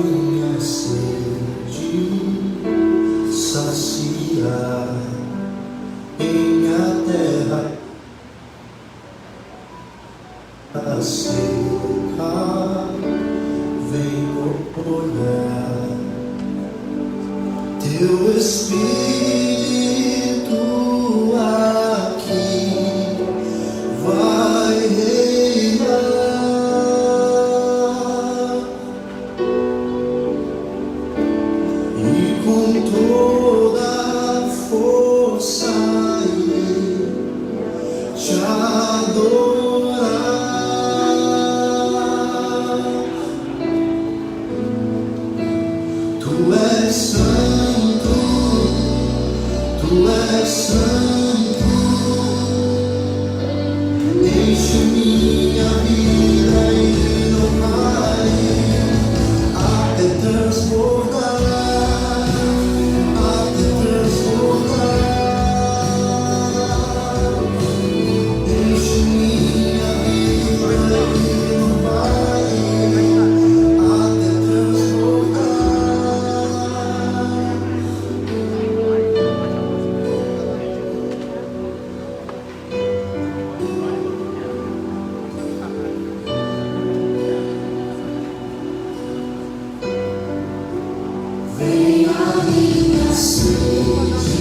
minha sede saciar em minha terra a seca, venho olhar teu Espírito aqui vai reinar, e com toda a força irei te adorar. Tu és santo, tu és santo, enche minha vida e não pare até transbordar, até transbordar. Enche minha vida e não pare até transbordar. Vem a minha sede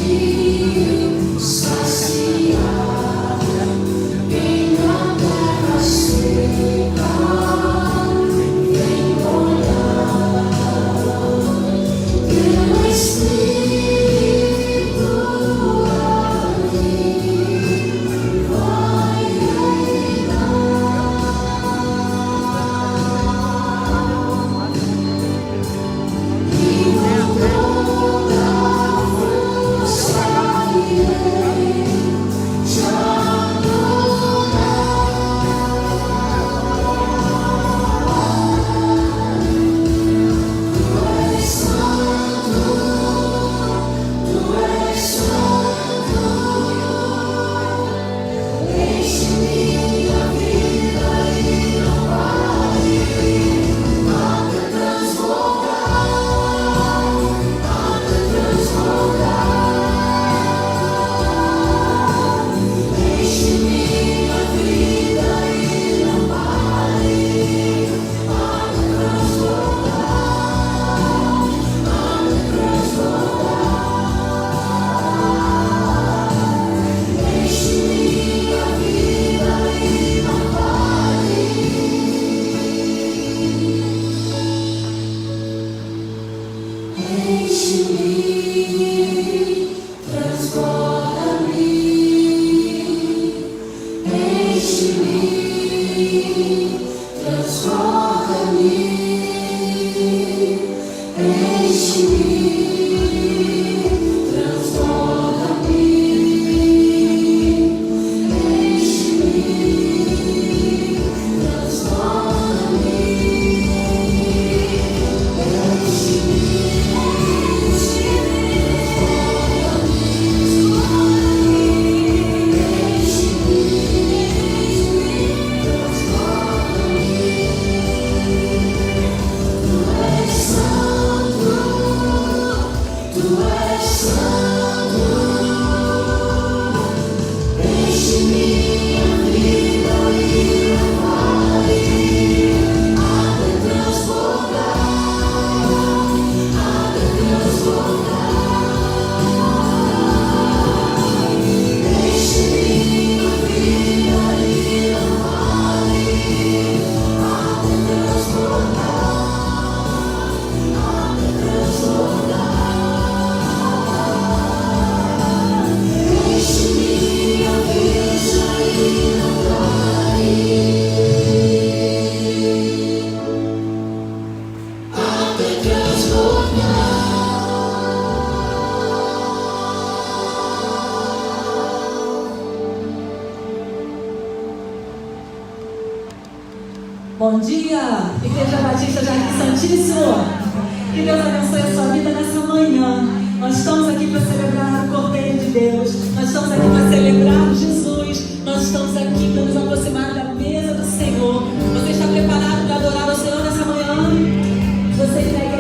saciar em minha terra seca, vem olhar teu Espírito aqui vai Bom dia, Igreja Batista Jardim Santíssimo. Que Deus abençoe a sua vida nessa manhã. Nós estamos aqui para celebrar o Cordeiro de Deus. Nós estamos aqui para celebrar Jesus. Nós estamos aqui para nos aproximar da mesa do Senhor. Você está preparado para adorar o Senhor nessa manhã? Você está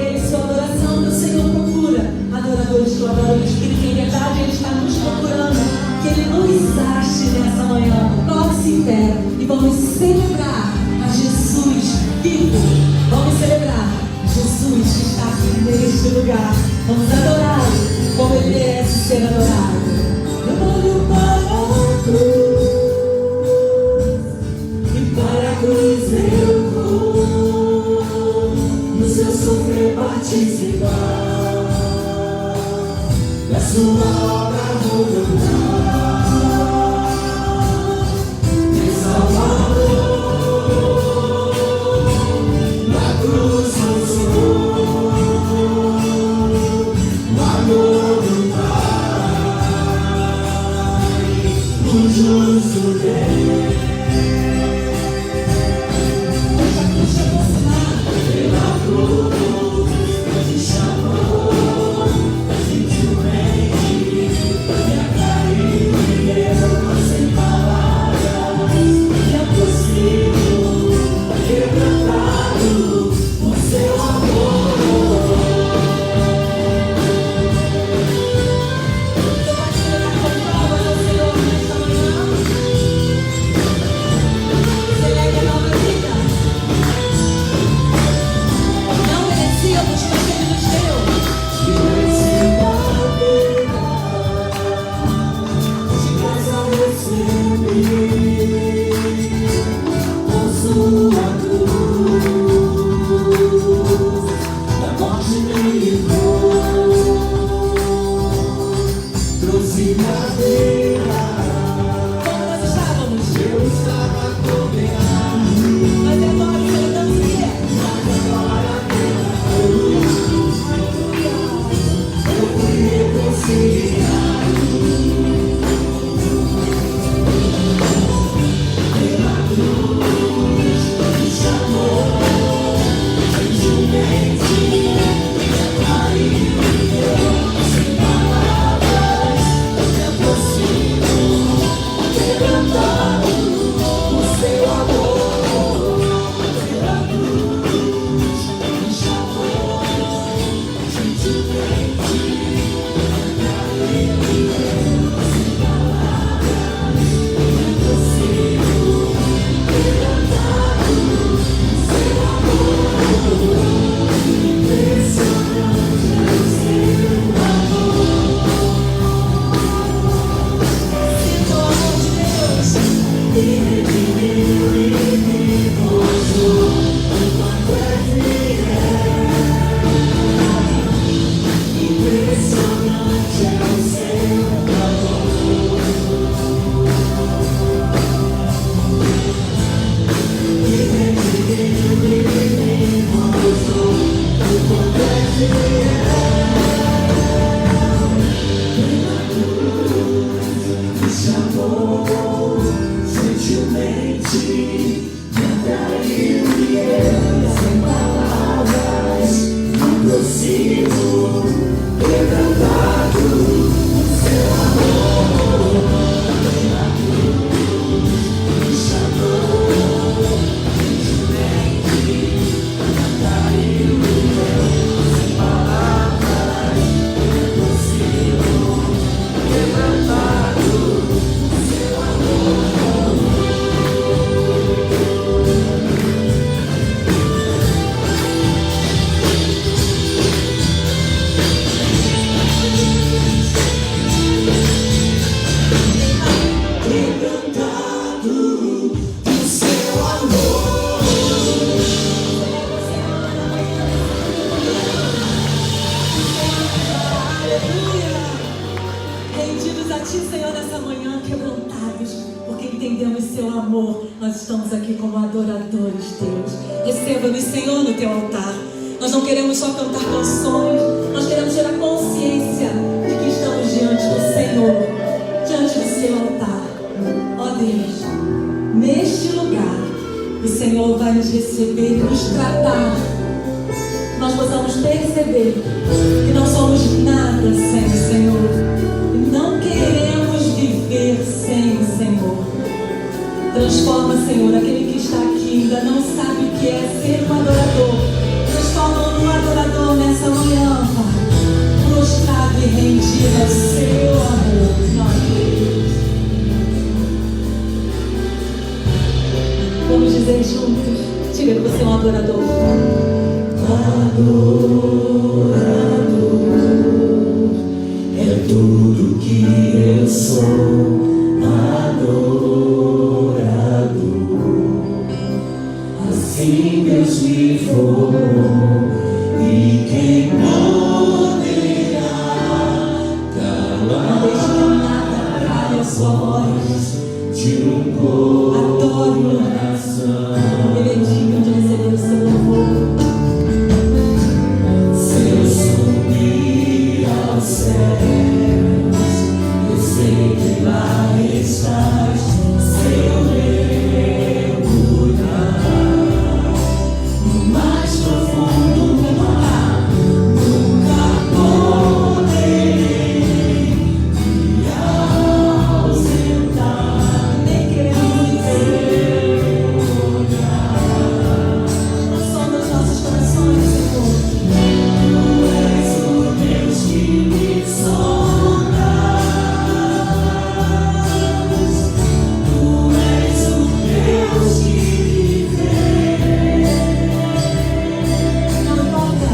Vamos adorá-lo como ele merece ser adorado. Eu olho para a cruz e para a cruz eu vou no seu sofrer participar da sua obra voluntária. Meu Salvador, na cruz consumou o amor do Pai, o justo Deus. Pela cruz te chamou, gentilmente me atraiu e eu sem palavras me aproximo, quebrantado por seu amor. Você vai se levar com palmas ao Senhor nesta manhã? Celebre a nova vida. Não merecíamos, mas Ele nos deu. E nesse vida, de graça recebi, com sua cruz, da morte me livrou, trouxe madeira. Como nós estávamos? Eu estava condenado, mas agora celebramos o quê? Mas agora eu fui reconciliado pela cruz, me chamou gentilmente, me atraiu e eu sem palavras me aproximo, quebrantado por seu amor. Pela cruz me chamou gentilmente, me atraiu e eu sem palavras me aproximo, quebrantado por seu amor. Impressionante é o seu amor. Sinto o amor de Deus. E redimiu e me mostrou o quanto é fiel. Impressionante é o seu amor. E redimiu e me mostrou o quanto é fiel. Pela cruz me chamou gentilmente, me atraiu e eu sem palavras me aproximo, quebrantado por seu amor. Pela cruz me chamou gentilmente, me atraiu e eu sem palavras me aproximo, quebrantado por seu amor. Quebrantado por seu amor. Aleluia! Rendidos a Ti, Senhor, nessa manhã, quebrantados, porque entendemos Seu amor. Nós estamos aqui como adoradores, Deus. Receba-nos, Senhor, no Teu altar. Nós não queremos só cantar canções, nós queremos ter a consciência de que estamos diante do Senhor, diante do Seu altar. Ó Deus, neste lugar, o Senhor vai nos receber e nos tratar. Nós possamos perceber que não somos nada sem o Senhor e não queremos viver sem o Senhor. Transforma, Senhor, aquele que está aqui ainda não sabe o que é ser um adorador. Transforma-o num adorador nessa manhã, Pai, prostrado e rendido ao Seu amor. Vamos dizer juntos, diga que você é um adorador. Adorador. tudo que eu sou, adorador. Assim Deus me formou, e quem poderá calar a voz de um coração? Ele é digno de receber o seu louvor. Se eu subir aos céus, eu sei que lá estás. Se eu mergulhar no mais profundo mar, nunca poderei me ausentar, Nem queremos nem olhar. o som dos nossos corações, Senhor. Tu és o Deus que me sondas, Tu és o Deus que me vê. Não importa.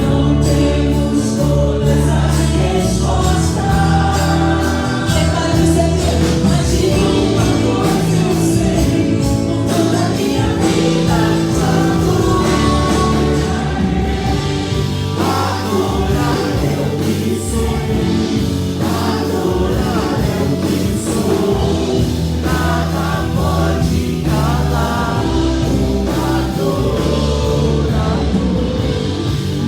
Não temos todas as respostas, Declare o Senhor. mas de uma coisa eu sei: por toda a minha vida adorar é o que sou, adorar é o que sou. Nada pode calar um adorador.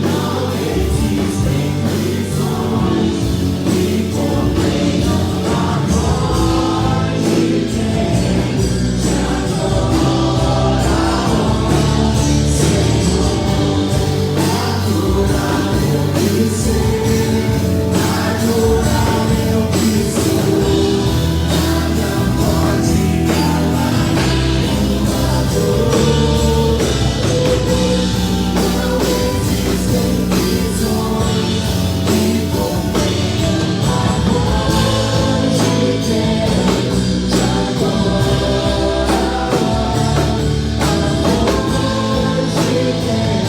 Não existem prisões que contenham a voz de quem te adora. Senhor, adorar é o que sei, adorar é o que sou. Nada pode calar um adorador. Não existem prisões que contenham a voz de quem te adora. A voz de quem te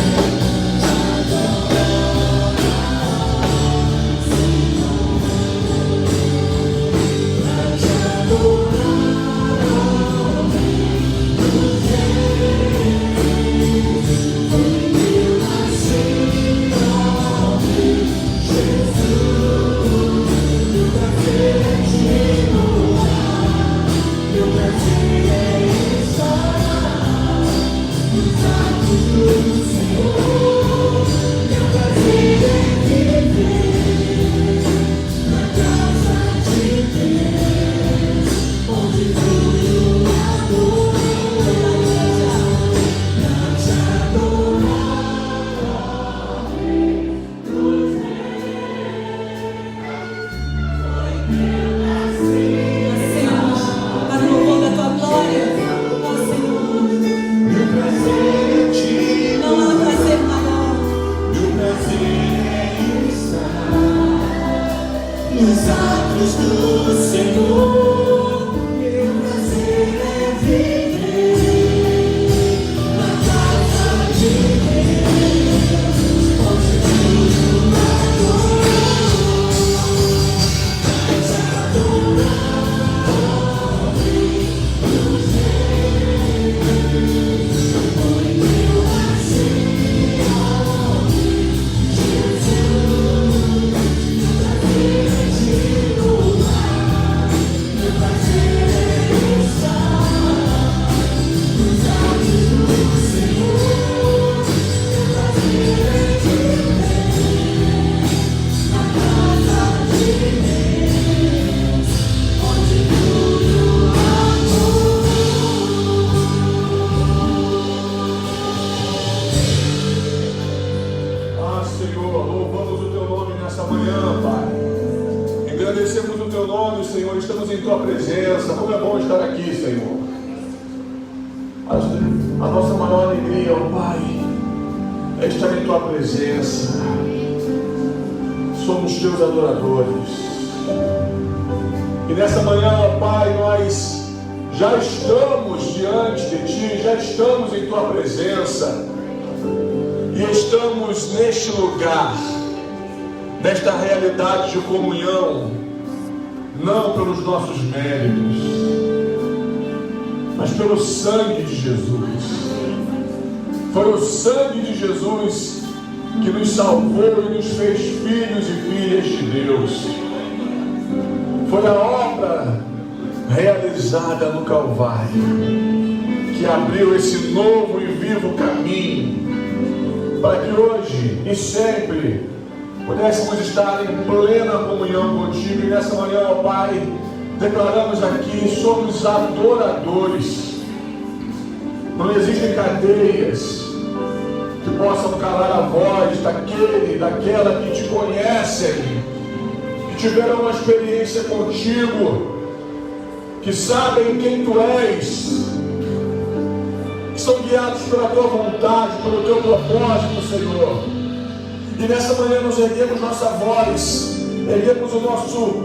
Nascemos para o louvor da tua glória, ó Senhor. Meu prazer é te Não há prazer maior. Meu prazer é estar nos atos do Senhor. Meu prazer é viver na casa de Deus, onde tudo adoro, mas adorar os reis. Foi meu ansiar, Jesus, meu prazer é te louvar, meu prazer é estar nos atos do Senhor, meu prazer é viver na casa de Deus, onde tudo adoro. Ah, Senhor, louvamos o Teu nome nessa manhã, Pai. Engrandecemos o Teu nome, Senhor. Estamos em Tua presença. Como é bom estar aqui, Senhor. A nossa maior alegria, ó Pai, é estar em Tua presença. Somos Teus adoradores. E nessa manhã, ó Pai, nós já estamos diante de Ti, já estamos em Tua presença. E estamos neste lugar nesta realidade de comunhão, não pelos nossos méritos, mas pelo sangue de Jesus. Foi o sangue de Jesus que nos salvou e nos fez filhos e filhas de Deus. Foi a obra realizada no Calvário que abriu esse novo e vivo caminho para que hoje e sempre pudéssemos estar em plena comunhão contigo. E nessa manhã, ó Pai, declaramos aqui: somos adoradores. Não existem cadeias que possam calar a voz daquele, daquela que te conhecem, que tiveram uma experiência contigo, que sabem quem tu és, que são guiados pela tua vontade, pelo teu propósito, Senhor. E nessa manhã nós erguemos nossa voz, erguemos o nosso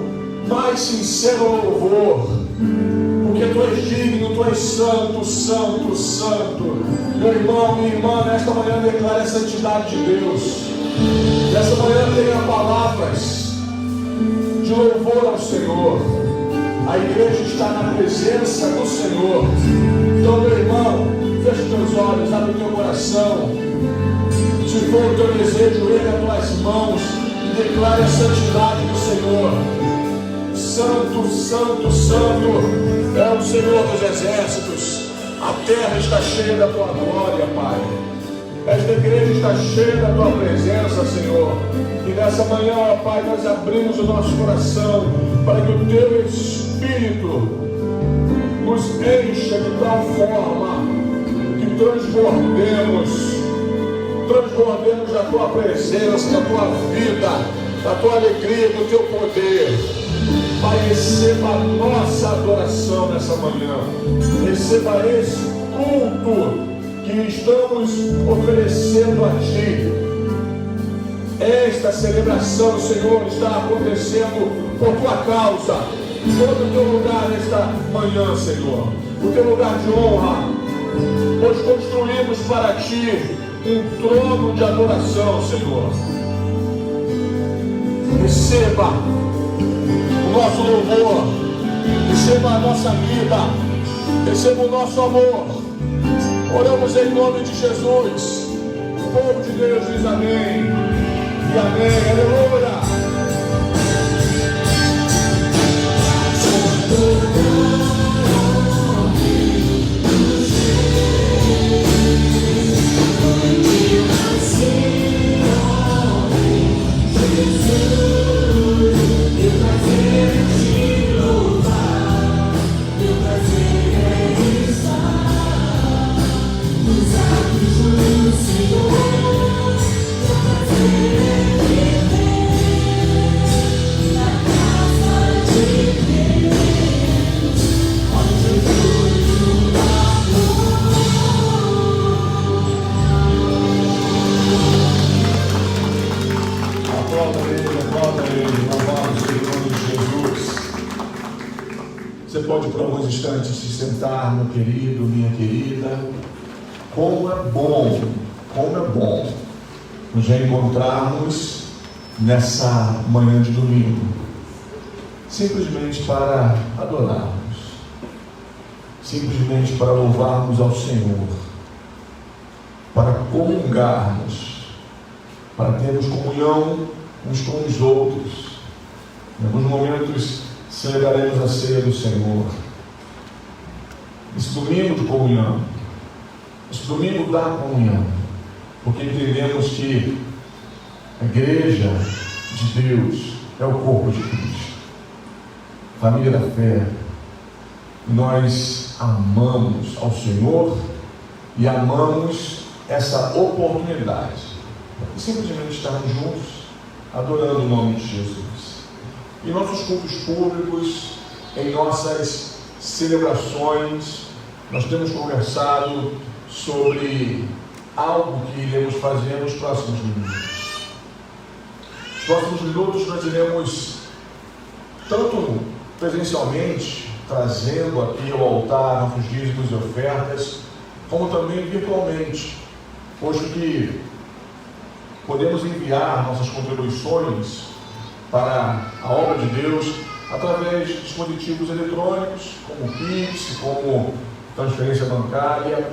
mais sincero louvor, porque tu és digno, tu és santo, santo, santo. Meu irmão, minha irmã, nesta manhã declara a santidade de Deus. Nessa manhã tenha palavras de louvor ao Senhor. A igreja está na presença do Senhor. Então, meu irmão, fecha os teus olhos, abre o teu coração. Se for o teu desejo, erga as tuas mãos e declare a santidade do Senhor. Santo, santo, santo é o Senhor dos exércitos. A terra está cheia da tua glória, Pai. Esta igreja está cheia da tua presença, Senhor. E nessa manhã, ó Pai, nós abrimos o nosso coração para que o teu Espírito nos encha de tal forma que transbordemos da tua presença, da tua vida, da tua alegria, do teu poder. Pai, receba a nossa adoração nessa manhã. Receba esse culto que estamos oferecendo a Ti. Esta celebração, Senhor, está acontecendo por Tua causa. Todo o Teu lugar nesta manhã, Senhor. O Teu lugar de honra. Pois construímos para Ti um trono de adoração, Senhor. Receba o nosso louvor, receba a nossa vida, receba o nosso amor. Oramos em nome de Jesus. O povo de Deus diz amém e amém. Aleluia. Pode por alguns instantes se sentar, meu querido, minha querida. Como é bom nos reencontrarmos nessa manhã de domingo, simplesmente para adorarmos, simplesmente para louvarmos ao Senhor, para comungarmos, para termos comunhão uns com os outros. Em alguns momentos celebraremos a ceia do Senhor. Esse domingo de comunhão, esse domingo da comunhão, porque entendemos que a igreja de Deus é o corpo de Cristo, família da fé. Nós amamos ao Senhor e amamos essa oportunidade de simplesmente estarmos juntos, adorando o nome de Jesus. Em nossos cultos públicos, em nossas celebrações, nós temos conversado sobre algo que iremos fazer nos próximos minutos. Nos próximos minutos nós iremos, tanto presencialmente, trazendo aqui ao altar nossos dízimos e ofertas, como também virtualmente, posto que podemos enviar nossas contribuições para a obra de Deus através de dispositivos eletrônicos, como Pix, como transferência bancária.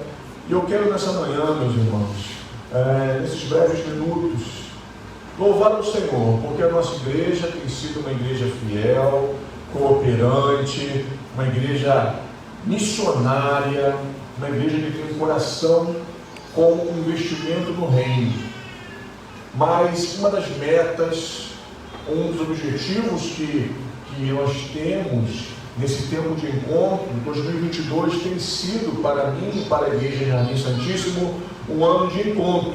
E eu quero nessa manhã, meus irmãos, nesses breves minutos, louvar o Senhor, porque a nossa igreja tem sido uma igreja fiel, cooperante, uma igreja missionária, uma igreja que tem um coração com um investimento no reino. Mas uma das metas, um dos objetivos que nós temos nesse tempo de encontro, 2022, tem sido para mim e para a Igreja Jardim Santíssimo um ano de encontro.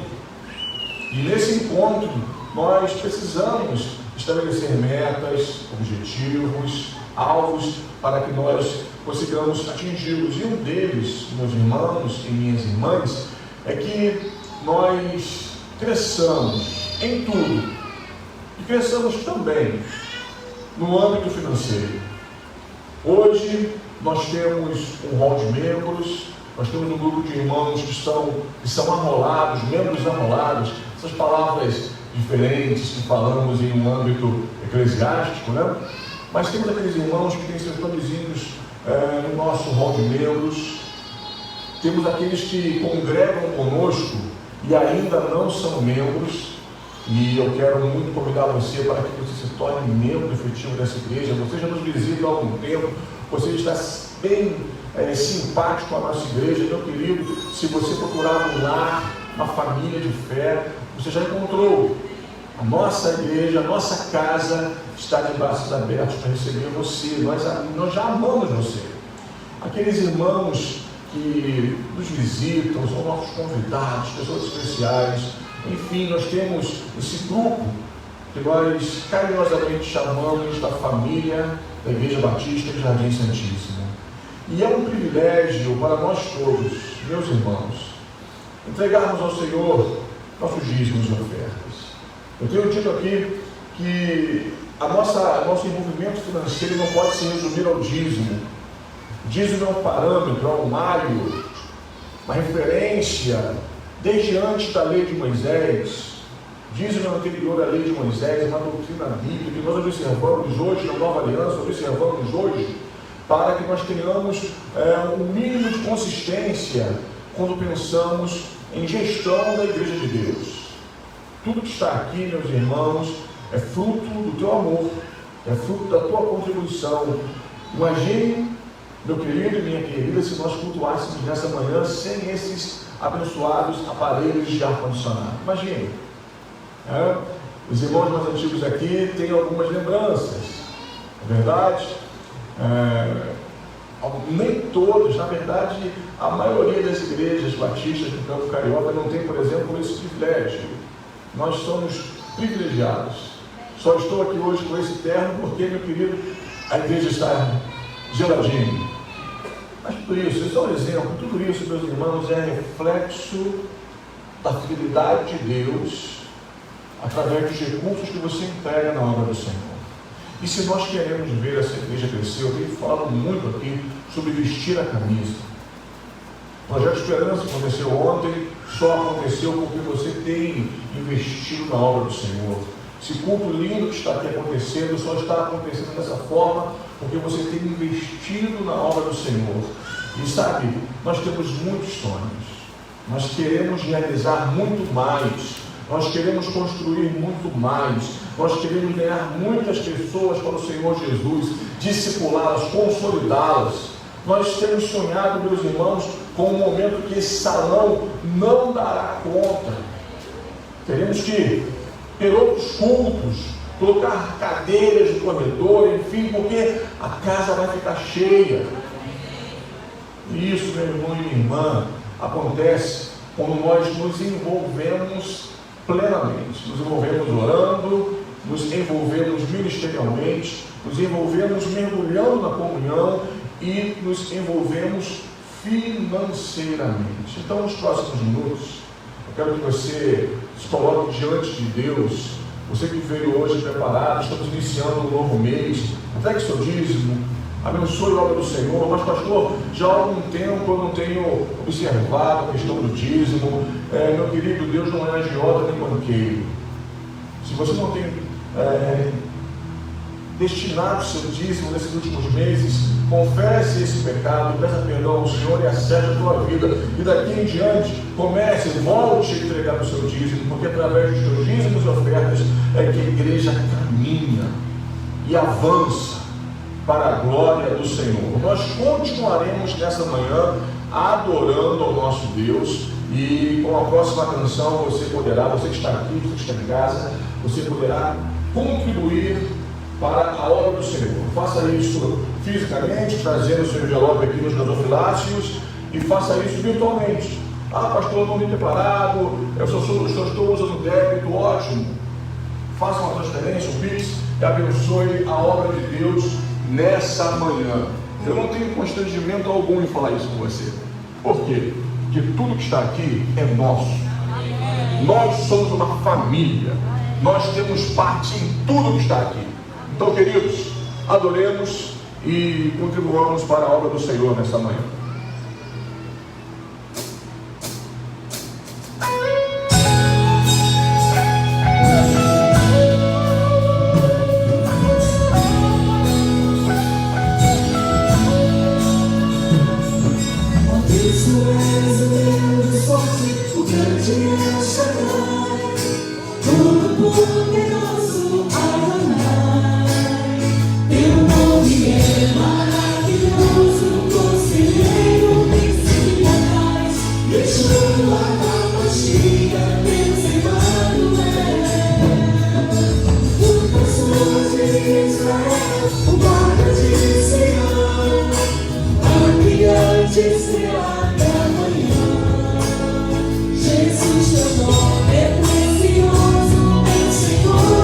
E nesse encontro nós precisamos estabelecer metas, objetivos, alvos para que nós consigamos atingi-los. E um deles, meus irmãos e minhas irmãs, é que nós cresçamos em tudo e cresçamos também no âmbito financeiro. Hoje nós temos um rol de membros, nós temos um grupo de irmãos que são arrolados, membros arrolados, essas palavras diferentes que falamos em um âmbito eclesiástico, né? Mas temos aqueles irmãos que têm seus nomezinhos no nosso rol de membros, temos aqueles que congregam conosco e ainda não são membros. E eu quero muito convidar você para que você se torne membro efetivo dessa igreja. Você já nos visita há algum tempo, você está bem simpático com a nossa igreja, meu querido. Se você procurar um lar, uma família de fé, você já encontrou. A nossa igreja, a nossa casa está de braços abertos para receber você. Nós já amamos você. Aqueles irmãos que nos visitam, são nossos convidados, pessoas especiais. Enfim, nós temos esse grupo que nós carinhosamente chamamos da família da Igreja Batista de Jardim Santíssimo. E é um privilégio para nós todos, meus irmãos, entregarmos ao Senhor nossos dízimos e ofertas. Eu tenho dito aqui que nosso envolvimento financeiro não pode se resumir ao dízimo. O dízimo é um parâmetro, é um malho, uma referência. Desde antes da lei de Moisés, dízimo anterior à lei de Moisés, é uma doutrina bíblica que nós observamos hoje, na nova aliança, observamos hoje, para que nós tenhamos um mínimo de consistência quando pensamos em gestão da Igreja de Deus. Tudo que está aqui, meus irmãos, é fruto do teu amor, é fruto da tua contribuição. Imagine, meu querido e minha querida, se nós cultuássemos nessa manhã sem esses abençoados aparelhos de ar-condicionado. Imagine, os irmãos mais antigos aqui têm algumas lembranças, é verdade? Nem todos, na verdade, a maioria das igrejas batistas do campo carioca não tem, por exemplo, esse privilégio. Nós somos privilegiados. Só estou aqui hoje com esse terno porque, meu querido, a igreja está geladinha. Mas tudo isso é um exemplo, tudo isso, meus irmãos, é reflexo da fidelidade de Deus através dos recursos que você entrega na obra do Senhor. E se nós queremos ver essa igreja crescer, eu tenho falado muito aqui sobre vestir a camisa. O Projeto Esperança aconteceu ontem, só aconteceu porque você tem investido na obra do Senhor. Esse culto lindo que está aqui acontecendo só está acontecendo dessa forma porque você tem investido na obra do Senhor. E sabe, nós temos muitos sonhos, nós queremos realizar muito mais, nós queremos construir muito mais, nós queremos ganhar muitas pessoas para o Senhor Jesus, discipulá-las, consolidá-las. Nós temos sonhado, meus irmãos, com um momento que esse salão não dará conta. Teremos que ter outros cultos, colocar cadeiras no corredor, enfim, porque a casa vai ficar cheia. E isso, meu irmão e minha irmã, acontece quando nós nos envolvemos plenamente. Nos envolvemos orando, nos envolvemos ministerialmente, nos envolvemos mergulhando na comunhão e nos envolvemos financeiramente. Então, nos próximos minutos, eu quero que você se coloque diante de Deus. Você que veio hoje preparado, estamos iniciando um novo mês. Entregue seu dízimo Abençoe a obra do Senhor. Mas, pastor, já há algum tempo eu não tenho observado a questão do dízimo. Meu querido, Deus não é agiota nem banqueiro. Se você não tem destinado o seu dízimo nesses últimos meses, confesse esse pecado, peça perdão ao Senhor e acerte a tua vida. E daqui em diante, comece, volte a entregar o seu dízimo, porque através dos teus dízimos e ofertas é que a igreja caminha e avança para a glória do Senhor. Nós continuaremos nessa manhã adorando ao nosso Deus, e com a próxima canção você que está aqui, você que está em casa, você poderá contribuir para a obra do Senhor. Faça isso fisicamente, trazendo o seu envelope aqui nos gasofiláceos, e faça isso virtualmente. Pastor, eu não me preparado, eu só estou usando débito, ótimo. Faça uma transferência, um Pix, e abençoe a obra de Deus nessa manhã. Eu não tenho constrangimento algum em falar isso com você. Por quê? Porque tudo que está aqui é nosso. Nós somos uma família. Nós temos parte em tudo que está aqui. Então, queridos, adoremos e contribuamos para a obra do Senhor nessa manhã. Jesus, teu nome é precioso, meu Senhor.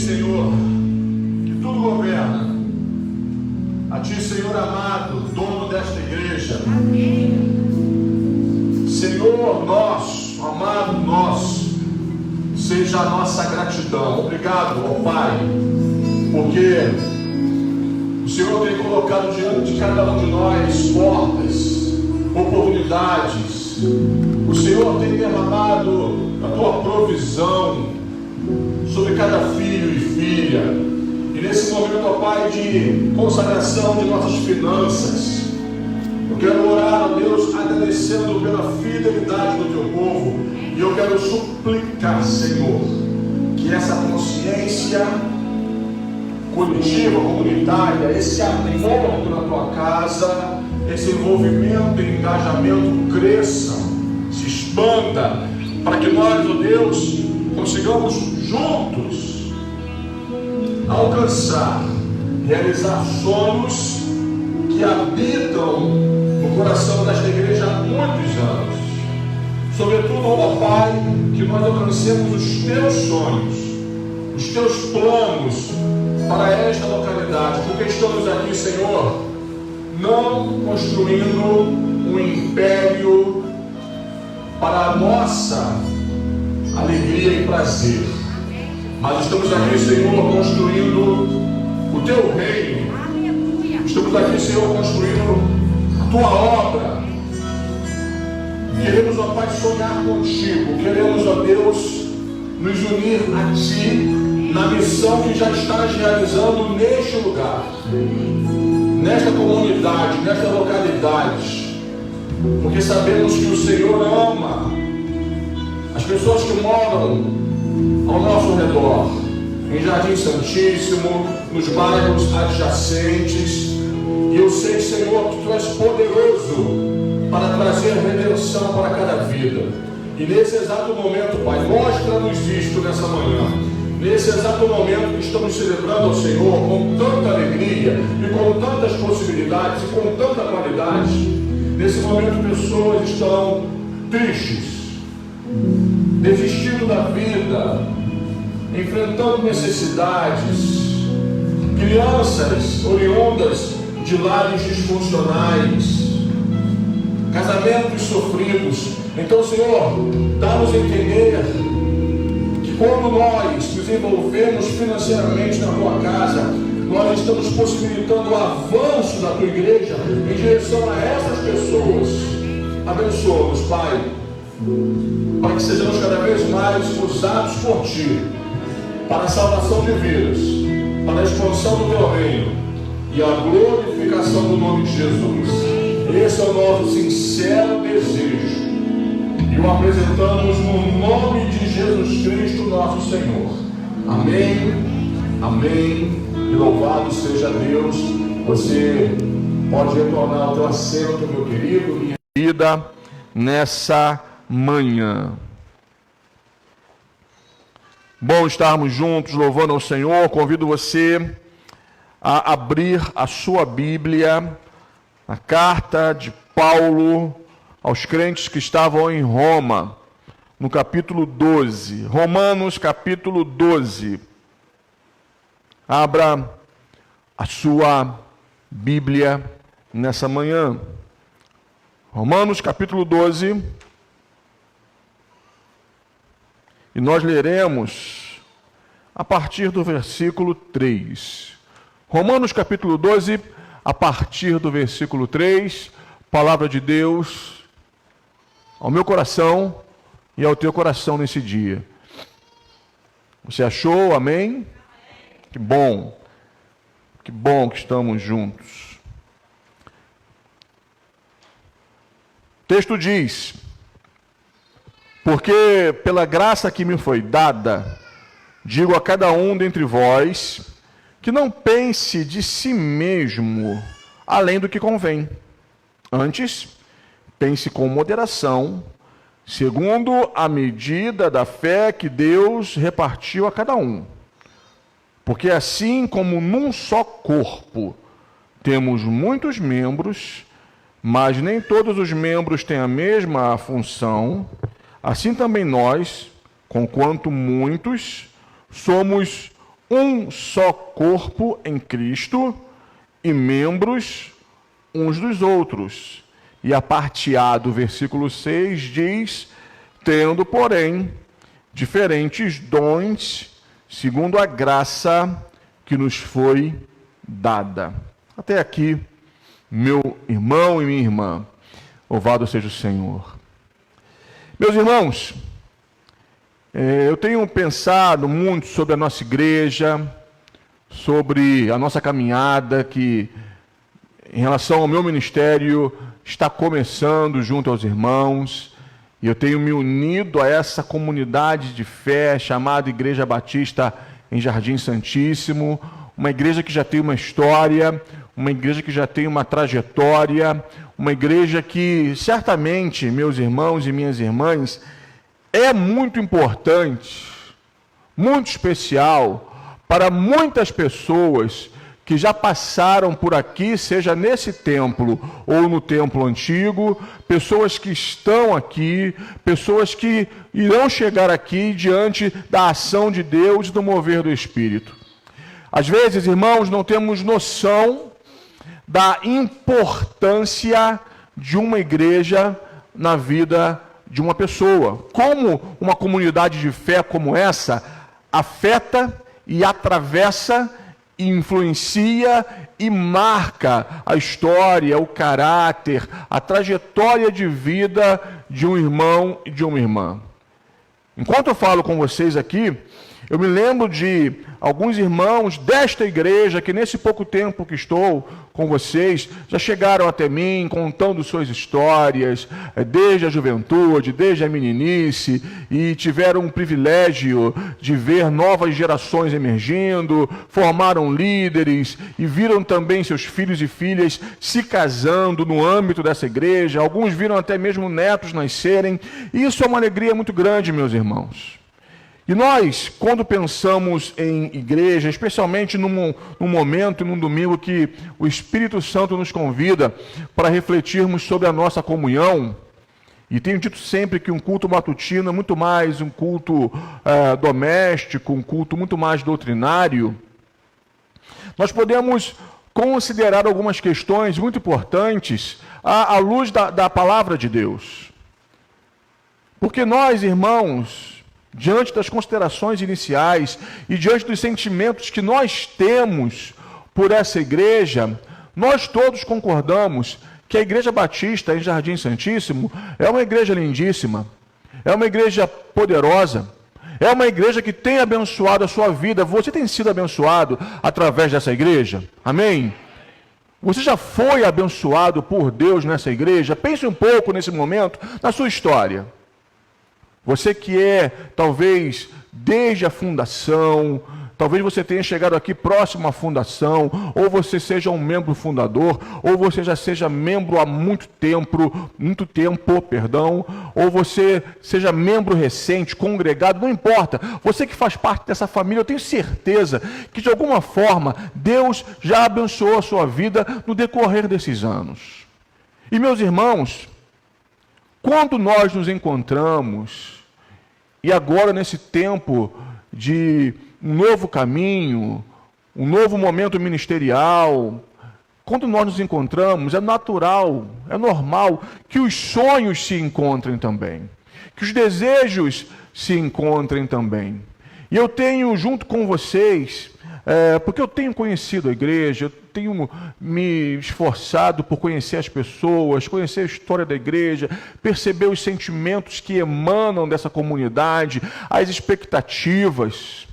Senhor, que tudo governa. A Ti, Senhor amado, dono desta igreja. Senhor nosso, amado nosso, seja a nossa gratidão. Obrigado, ó Pai, porque o Senhor tem colocado diante de cada um de nós portas, oportunidades. O Senhor tem derramado a Tua provisão sobre cada filho e filha. E nesse momento, ó Pai, de consagração de nossas finanças, eu quero orar, ó Deus, agradecendo pela fidelidade do Teu povo. E eu quero suplicar, Senhor, que essa consciência coletiva, comunitária, esse amor pela Tua casa, esse envolvimento e engajamento cresçam, se expanda, para que nós, ó Deus, consigamos juntos alcançar, realizar sonhos que habitam no coração desta igreja há muitos anos. Sobretudo, ó Pai, que nós alcancemos os Teus sonhos, os Teus planos para esta localidade, porque estamos aqui, Senhor, não construindo um império para a nossa alegria e prazer, mas estamos aqui, Senhor, construindo o Teu reino. Estamos aqui, Senhor, construindo a Tua obra. Queremos, ó Pai, sonhar contigo. Queremos, ó Deus, nos unir a Ti na missão que já estás realizando neste lugar, nesta comunidade, nesta localidade, porque sabemos que o Senhor ama as pessoas que moram ao nosso redor, em Jardim Santíssimo, nos bairros adjacentes. E eu sei, Senhor, que Tu és poderoso para trazer redenção para cada vida. E nesse exato momento, Pai, mostra-nos isto nessa manhã. Nesse exato momento que estamos celebrando ao Senhor com tanta alegria e com tantas possibilidades e com tanta qualidade, nesse momento pessoas estão tristes, desistindo da vida, enfrentando necessidades, crianças oriundas de lares disfuncionais, casamentos sofridos. Então, Senhor, dá-nos a entender que quando nós nos envolvemos financeiramente na Tua casa, nós estamos possibilitando o avanço da Tua igreja em direção a essas pessoas. Abençoa-nos, Pai, para que sejamos cada vez mais usados por Ti para a salvação de vidas, para a expansão do Teu reino e a glorificação do nome de Jesus. Esse é o nosso sincero desejo e o apresentamos no nome de Jesus Cristo, nosso Senhor. Amém, amém, e louvado seja Deus. Você pode retornar ao teu assento, meu querido, minha querida, nessa manhã. Bom estarmos juntos louvando ao Senhor. Convido você a abrir a sua Bíblia, a carta de Paulo aos crentes que estavam em Roma, no capítulo 12. Romanos, capítulo 12. Abra a sua Bíblia nessa manhã. Romanos, capítulo 12. E nós leremos a partir do versículo 3. Romanos, capítulo 12, a partir do versículo 3, palavra de Deus ao meu coração e ao teu coração nesse dia. Você achou? Amém? Que bom que estamos juntos. O texto diz: porque pela graça que me foi dada, digo a cada um dentre vós, que não pense de si mesmo além do que convém. Antes, pense com moderação, segundo a medida da fé que Deus repartiu a cada um. Porque assim como num só corpo temos muitos membros, mas nem todos os membros têm a mesma função, assim também nós, conquanto muitos, somos um só corpo em Cristo e membros uns dos outros. E a parte A do versículo 6 diz: tendo, porém, diferentes dons, segundo a graça que nos foi dada. Até aqui, meu irmão e minha irmã, louvado seja o Senhor. Meus irmãos, eu tenho pensado muito sobre a nossa igreja, sobre a nossa caminhada, que em relação ao meu ministério está começando junto aos irmãos, e eu tenho me unido a essa comunidade de fé chamada Igreja Batista em Jardim Santíssimo, uma igreja que já tem uma história, uma igreja que já tem uma trajetória, uma igreja que certamente, meus irmãos e minhas irmãs, é muito importante, muito especial para muitas pessoas que já passaram por aqui, seja nesse templo ou no templo antigo, pessoas que estão aqui, pessoas que irão chegar aqui diante da ação de Deus e do mover do Espírito. Às vezes, irmãos, não temos noção da importância de uma igreja na vida de uma pessoa. Como uma comunidade de fé como essa afeta e atravessa, influencia e marca a história, o caráter, a trajetória de vida de um irmão e de uma irmã. Enquanto eu falo com vocês aqui, eu me lembro de alguns irmãos desta igreja que nesse pouco tempo que estou com vocês, já chegaram até mim contando suas histórias, desde a juventude, desde a meninice, e tiveram o privilégio de ver novas gerações emergindo, formaram líderes e viram também seus filhos e filhas se casando no âmbito dessa igreja, alguns viram até mesmo netos nascerem, e isso é uma alegria muito grande, meus irmãos. E nós, quando pensamos em igreja, especialmente num momento, num domingo que o Espírito Santo nos convida para refletirmos sobre a nossa comunhão, e tenho dito sempre que um culto matutino é muito mais um culto doméstico, um culto muito mais doutrinário, nós podemos considerar algumas questões muito importantes à luz da palavra de Deus. Porque nós, irmãos, diante das considerações iniciais e diante dos sentimentos que nós temos por essa igreja, nós todos concordamos que a Igreja Batista em Jardim Santíssimo é uma igreja lindíssima, é uma igreja poderosa, é uma igreja que tem abençoado a sua vida. Você tem sido abençoado através dessa igreja? Amém? Você já foi abençoado por Deus nessa igreja? Pense um pouco nesse momento na sua história. Você que é, talvez, desde a fundação, talvez você tenha chegado aqui próximo à fundação, ou você seja um membro fundador, ou você já seja membro há muito tempo, ou você seja membro recente, congregado, não importa. Você que faz parte dessa família, eu tenho certeza que de alguma forma Deus já abençoou a sua vida no decorrer desses anos. E meus irmãos, quando nós nos encontramos, e agora nesse tempo de um novo caminho, um novo momento ministerial, quando nós nos encontramos, é natural, é normal que os sonhos se encontrem também, que os desejos se encontrem também. E eu tenho junto com vocês, porque eu tenho conhecido a igreja, eu tenho me esforçado por conhecer as pessoas, conhecer a história da igreja, perceber os sentimentos que emanam dessa comunidade, as expectativas.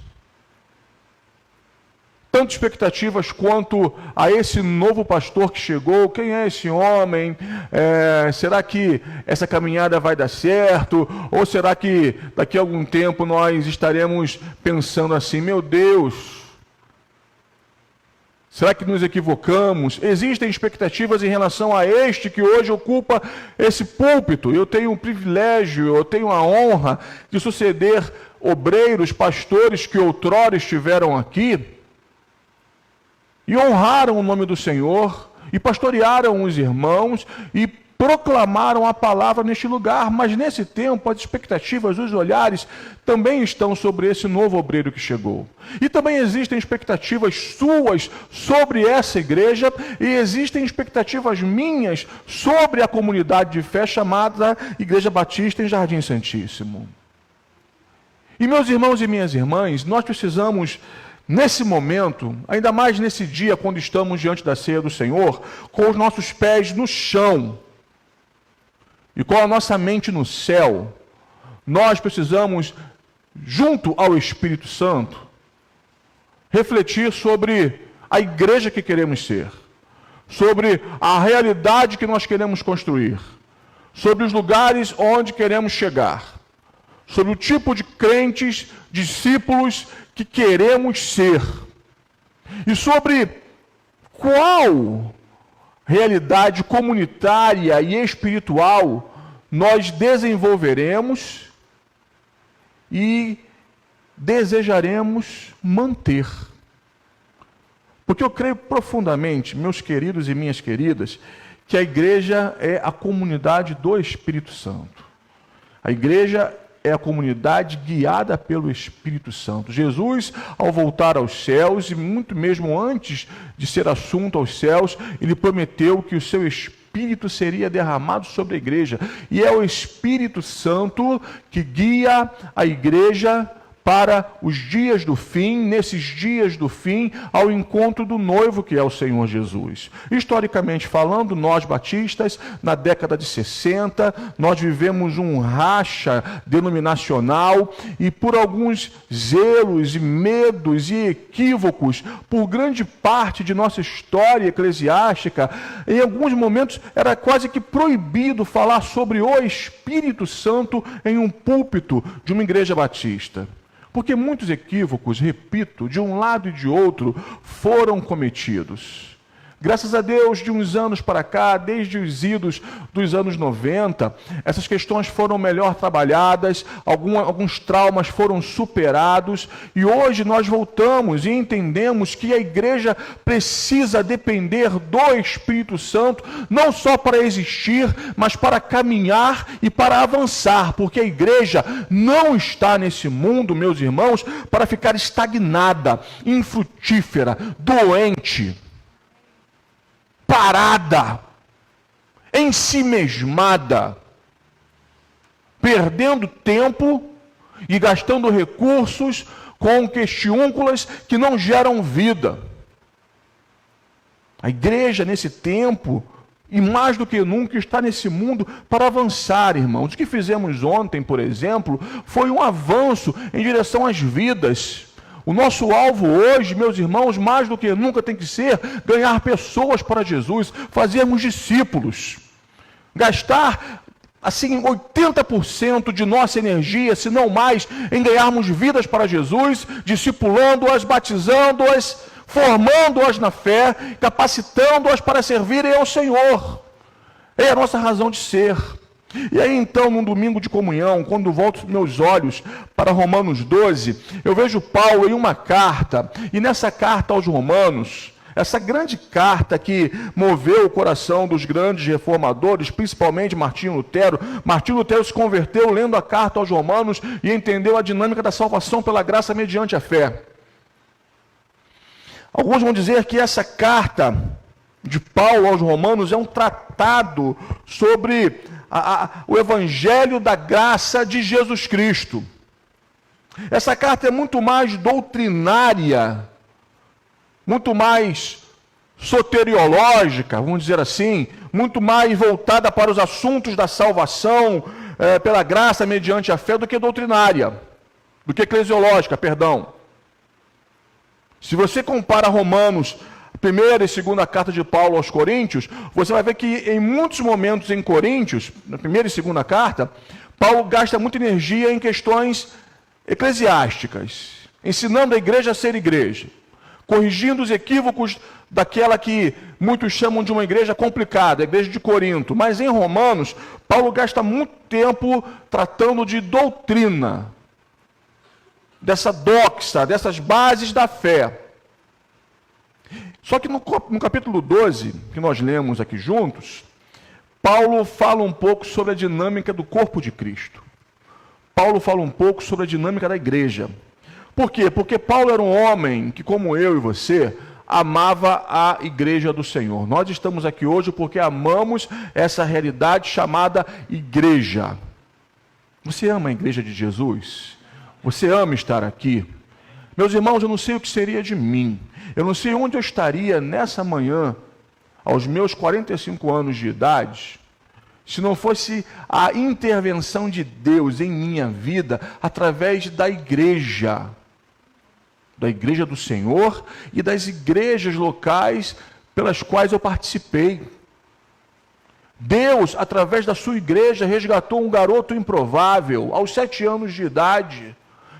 Tanto expectativas quanto a esse novo pastor que chegou. Quem é esse homem? Será que essa caminhada vai dar certo? Ou será que daqui a algum tempo nós estaremos pensando assim, meu Deus, será que nos equivocamos? Existem expectativas em relação a este que hoje ocupa esse púlpito. Eu tenho o privilégio, eu tenho a honra de suceder obreiros, pastores que outrora estiveram aqui e honraram o nome do Senhor, e pastorearam os irmãos, e proclamaram a palavra neste lugar, mas nesse tempo as expectativas, os olhares também estão sobre esse novo obreiro que chegou. E também existem expectativas suas sobre essa igreja e existem expectativas minhas sobre a comunidade de fé chamada Igreja Batista em Jardim Santíssimo. E meus irmãos e minhas irmãs, nós precisamos, nesse momento, ainda mais nesse dia, quando estamos diante da ceia do Senhor, com os nossos pés no chão e com a nossa mente no céu, nós precisamos, junto ao Espírito Santo, refletir sobre a igreja que queremos ser, sobre a realidade que nós queremos construir, sobre os lugares onde queremos chegar, sobre o tipo de crentes, discípulos que queremos ser, e sobre qual realidade comunitária e espiritual nós desenvolveremos e desejaremos manter. Porque eu creio profundamente, meus queridos e minhas queridas, que a igreja é a comunidade do Espírito Santo. A igreja é a comunidade guiada pelo Espírito Santo. Jesus, ao voltar aos céus, e muito mesmo antes de ser assunto aos céus, ele prometeu que o seu Espírito seria derramado sobre a igreja. E é o Espírito Santo que guia a igreja para os dias do fim, nesses dias do fim, ao encontro do noivo que é o Senhor Jesus. Historicamente falando, nós batistas, na década de 60, nós vivemos um racha denominacional e por alguns zelos e medos e equívocos, por grande parte de nossa história eclesiástica, em alguns momentos era quase que proibido falar sobre o Espírito Santo em um púlpito de uma igreja batista. Porque muitos equívocos, repito, de um lado e de outro, foram cometidos. Graças a Deus, de uns anos para cá, desde os idos dos anos 90, essas questões foram melhor trabalhadas, alguns traumas foram superados, e hoje nós voltamos e entendemos que a igreja precisa depender do Espírito Santo, não só para existir, mas para caminhar e para avançar, porque a igreja não está nesse mundo, meus irmãos, para ficar estagnada, infrutífera, doente, parada, ensimesmada, perdendo tempo e gastando recursos com questiúnculas que não geram vida. A igreja, nesse tempo, e mais do que nunca, está nesse mundo para avançar, irmãos. O que fizemos ontem, por exemplo, foi um avanço em direção às vidas. O nosso alvo hoje, meus irmãos, mais do que nunca tem que ser ganhar pessoas para Jesus, fazermos discípulos. Gastar, assim, 80% de nossa energia, se não mais, em ganharmos vidas para Jesus, discipulando-as, batizando-as, formando-as na fé, capacitando-as para servirem ao Senhor. É a nossa razão de ser. E aí então, num domingo de comunhão, quando volto meus olhos para Romanos 12, eu vejo Paulo em uma carta, e nessa carta aos Romanos, essa grande carta que moveu o coração dos grandes reformadores, principalmente Martinho Lutero. Martinho Lutero se converteu lendo a carta aos Romanos e entendeu a dinâmica da salvação pela graça mediante a fé. Alguns vão dizer que essa carta de Paulo aos Romanos é um tratado sobre o evangelho da graça de Jesus Cristo. Essa carta é muito mais doutrinária, muito mais soteriológica, vamos dizer assim, muito mais voltada para os assuntos da salvação pela graça mediante a fé do que doutrinária, do que eclesiológica, perdão. Se você compara Romanos, primeira e segunda carta de Paulo aos Coríntios, você vai ver que em muitos momentos em Coríntios, na primeira e segunda carta, Paulo gasta muita energia em questões eclesiásticas, ensinando a igreja a ser igreja, corrigindo os equívocos daquela que muitos chamam de uma igreja complicada, a igreja de Corinto. Mas em Romanos, Paulo gasta muito tempo tratando de doutrina, dessa doxa, dessas bases da fé. Só que no capítulo 12, que nós lemos aqui juntos, Paulo fala um pouco sobre a dinâmica do corpo de Cristo. Paulo fala um pouco sobre a dinâmica da igreja. Por quê? Porque Paulo era um homem que, como eu e você, amava a igreja do Senhor. Nós estamos aqui hoje porque amamos essa realidade chamada igreja. Você ama a igreja de Jesus? Você ama estar aqui? Meus irmãos, eu não sei o que seria de mim. Eu não sei onde eu estaria nessa manhã, aos meus 45 anos de idade, se não fosse a intervenção de Deus em minha vida através da igreja do Senhor e das igrejas locais pelas quais eu participei. Deus, através da sua igreja, resgatou um garoto improvável, aos 7 anos de idade,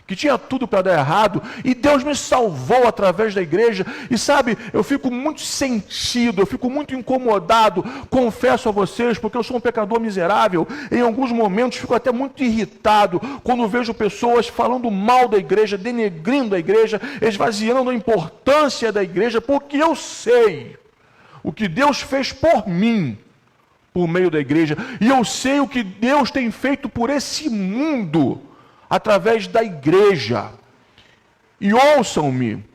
que tinha tudo para dar errado, e Deus me salvou através da igreja. E sabe, eu fico muito sentido, eu fico muito incomodado, confesso a vocês, porque eu sou um pecador miserável. Em alguns momentos fico até muito irritado quando vejo pessoas falando mal da igreja, denegrindo a igreja, esvaziando a importância da igreja, porque eu sei o que Deus fez por mim, por meio da igreja, e eu sei o que Deus tem feito por esse mundo, através da igreja. E ouçam-me,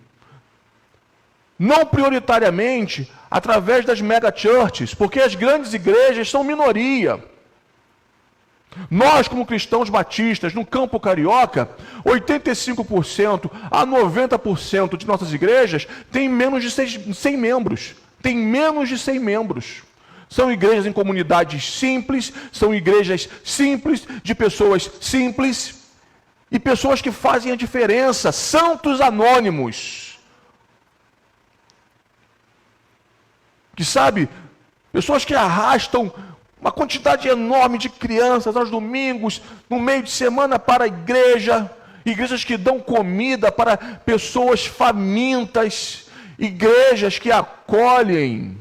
não prioritariamente através das mega churches, porque as grandes igrejas são minoria. Nós, como cristãos batistas, no campo carioca, 85% a 90% de nossas igrejas têm menos de 100 membros. Tem menos de 100 membros. São igrejas em comunidades simples, são igrejas simples, de pessoas simples, e pessoas que fazem a diferença, santos anônimos. Que sabe, pessoas que arrastam uma quantidade enorme de crianças aos domingos, no meio de semana para a igreja, igrejas que dão comida para pessoas famintas, igrejas que acolhem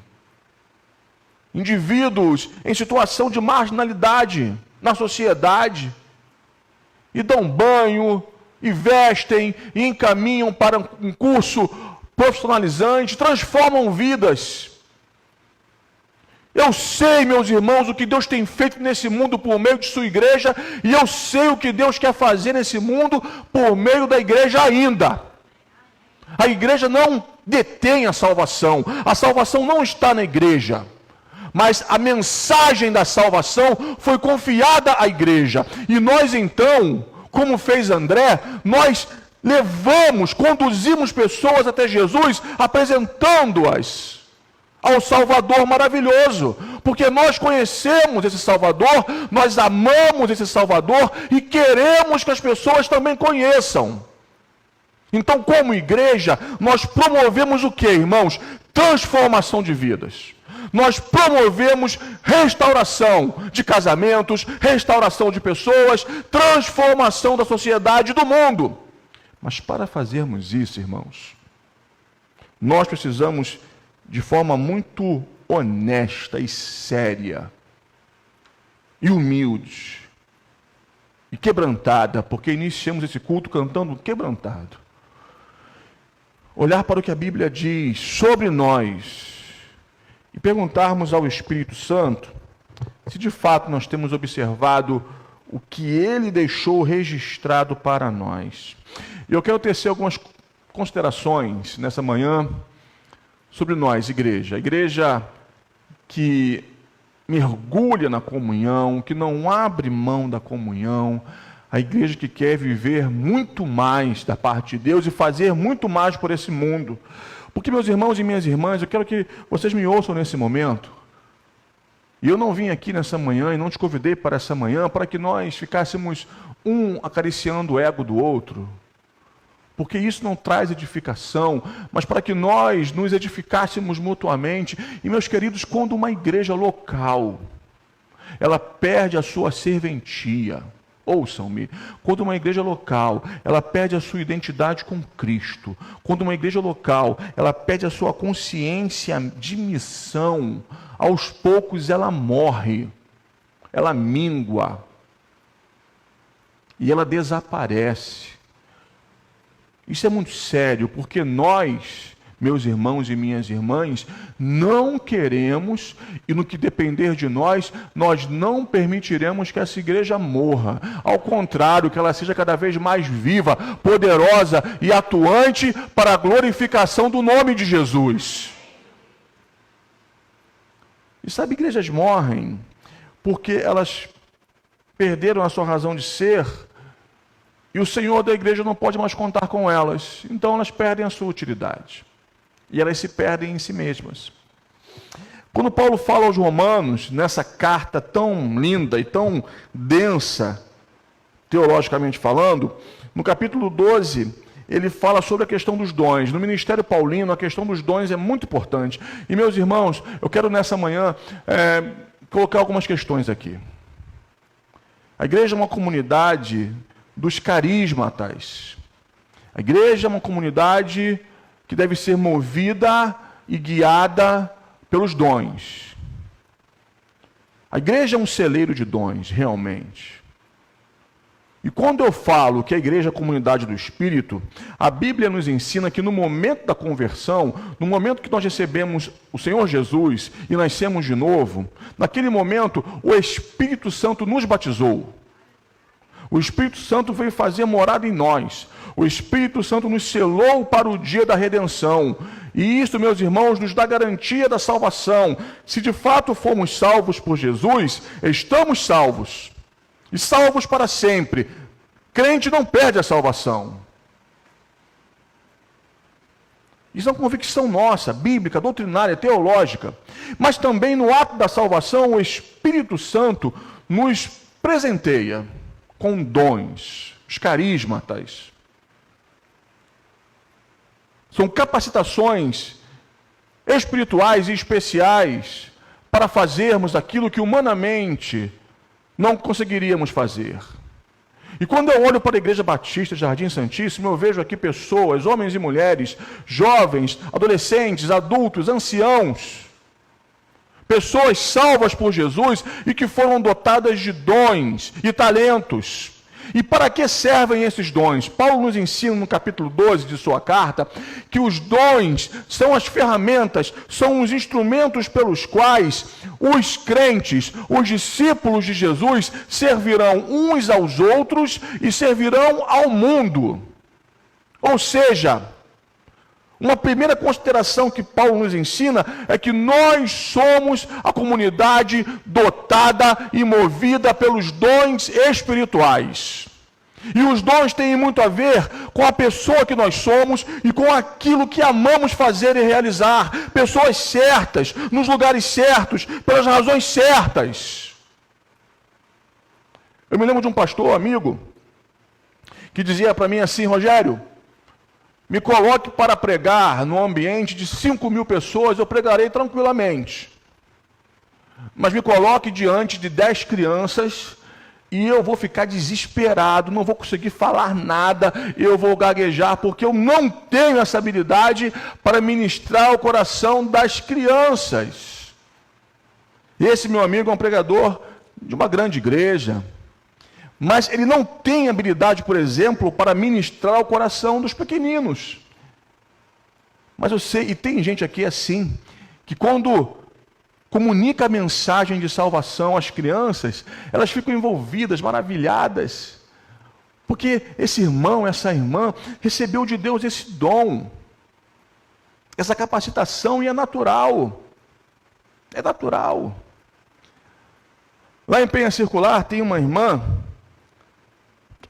indivíduos em situação de marginalidade na sociedade, e dão banho, e vestem, e encaminham para um curso profissionalizante, transformam vidas. Eu sei, meus irmãos, o que Deus tem feito nesse mundo por meio de sua igreja, e eu sei o que Deus quer fazer nesse mundo por meio da igreja ainda. A igreja não detém a salvação não está na igreja. Mas a mensagem da salvação foi confiada à igreja. E nós então, como fez André, nós conduzimos pessoas até Jesus, apresentando-as ao Salvador maravilhoso. Porque nós conhecemos esse Salvador, nós amamos esse Salvador e queremos que as pessoas também conheçam. Então, como igreja, nós promovemos o quê, irmãos? Transformação de vidas. Nós promovemos restauração de casamentos, restauração de pessoas, transformação da sociedade e do mundo. Mas para fazermos isso, irmãos, nós precisamos, de forma muito honesta e séria, e humilde, e quebrantada, porque iniciamos esse culto cantando quebrantado, olhar para o que a Bíblia diz sobre nós, e perguntarmos ao Espírito Santo se de fato nós temos observado o que ele deixou registrado para nós. Eu quero tecer algumas considerações nessa manhã sobre nós, igreja. A igreja que mergulha na comunhão, que não abre mão da comunhão, a igreja que quer viver muito mais da parte de Deus e fazer muito mais por esse mundo. Porque, meus irmãos e minhas irmãs, eu quero que vocês me ouçam nesse momento. E eu não vim aqui nessa manhã e não te convidei para essa manhã para que nós ficássemos um acariciando o ego do outro. Porque isso não traz edificação, mas para que nós nos edificássemos mutuamente. E, meus queridos, quando uma igreja local, ela perde a sua serventia, ouçam-me, quando uma igreja local, ela perde a sua identidade com Cristo, quando uma igreja local, ela perde a sua consciência de missão, aos poucos ela morre, ela mingua, e ela desaparece. Isso é muito sério, porque nós meus irmãos e minhas irmãs, não queremos, e no que depender de nós, nós não permitiremos que essa igreja morra. Ao contrário, que ela seja cada vez mais viva, poderosa e atuante para a glorificação do nome de Jesus. E sabe, igrejas morrem porque elas perderam a sua razão de ser, e o Senhor da igreja não pode mais contar com elas. Então elas perdem a sua utilidade. E elas se perdem em si mesmas. Quando Paulo fala aos Romanos, nessa carta tão linda e tão densa, teologicamente falando, no capítulo 12, ele fala sobre a questão dos dons. No ministério paulino, a questão dos dons é muito importante. E, meus irmãos, eu quero nessa manhã colocar algumas questões aqui. A igreja é uma comunidade dos carismatas. A igreja é uma comunidade que deve ser movida e guiada pelos dons. A igreja é um celeiro de dons, realmente. E quando eu falo que a igreja é a comunidade do Espírito, a Bíblia nos ensina que no momento da conversão, no momento que nós recebemos o Senhor Jesus e nascemos de novo, naquele momento o Espírito Santo nos batizou. O Espírito Santo veio fazer morada em nós. O Espírito Santo nos selou para o dia da redenção. E isso, meus irmãos, nos dá garantia da salvação. Se de fato fomos salvos por Jesus, estamos salvos. E salvos para sempre. Crente não perde a salvação. Isso é uma convicção nossa, bíblica, doutrinária, teológica. Mas também no ato da salvação, o Espírito Santo nos presenteia com dons, os carismatas. São capacitações espirituais e especiais para fazermos aquilo que humanamente não conseguiríamos fazer. E quando eu olho para a Igreja Batista Jardim Santíssimo, eu vejo aqui pessoas, homens e mulheres, jovens, adolescentes, adultos, anciãos, pessoas salvas por Jesus e que foram dotadas de dons e talentos. E para que servem esses dons? Paulo nos ensina no capítulo 12 de sua carta que os dons são as ferramentas, são os instrumentos pelos quais os crentes, os discípulos de Jesus, servirão uns aos outros e servirão ao mundo. Ou seja, uma primeira consideração que Paulo nos ensina é que nós somos a comunidade dotada e movida pelos dons espirituais. E os dons têm muito a ver com a pessoa que nós somos e com aquilo que amamos fazer e realizar. Pessoas certas, nos lugares certos, pelas razões certas. Eu me lembro de um pastor amigo que dizia para mim assim: Rogério, me coloque para pregar num ambiente de 5.000 pessoas, eu pregarei tranquilamente. Mas me coloque diante de 10 crianças e eu vou ficar desesperado, não vou conseguir falar nada, eu vou gaguejar, porque eu não tenho essa habilidade para ministrar o coração das crianças. Esse meu amigo é um pregador de uma grande igreja, mas ele não tem habilidade, por exemplo, para ministrar o coração dos pequeninos. Mas eu sei, e tem gente aqui assim, que quando comunica a mensagem de salvação às crianças, elas ficam envolvidas, maravilhadas, porque esse irmão, essa irmã, recebeu de Deus esse dom, essa capacitação, e é natural. É natural. Lá em Penha Circular tem uma irmã,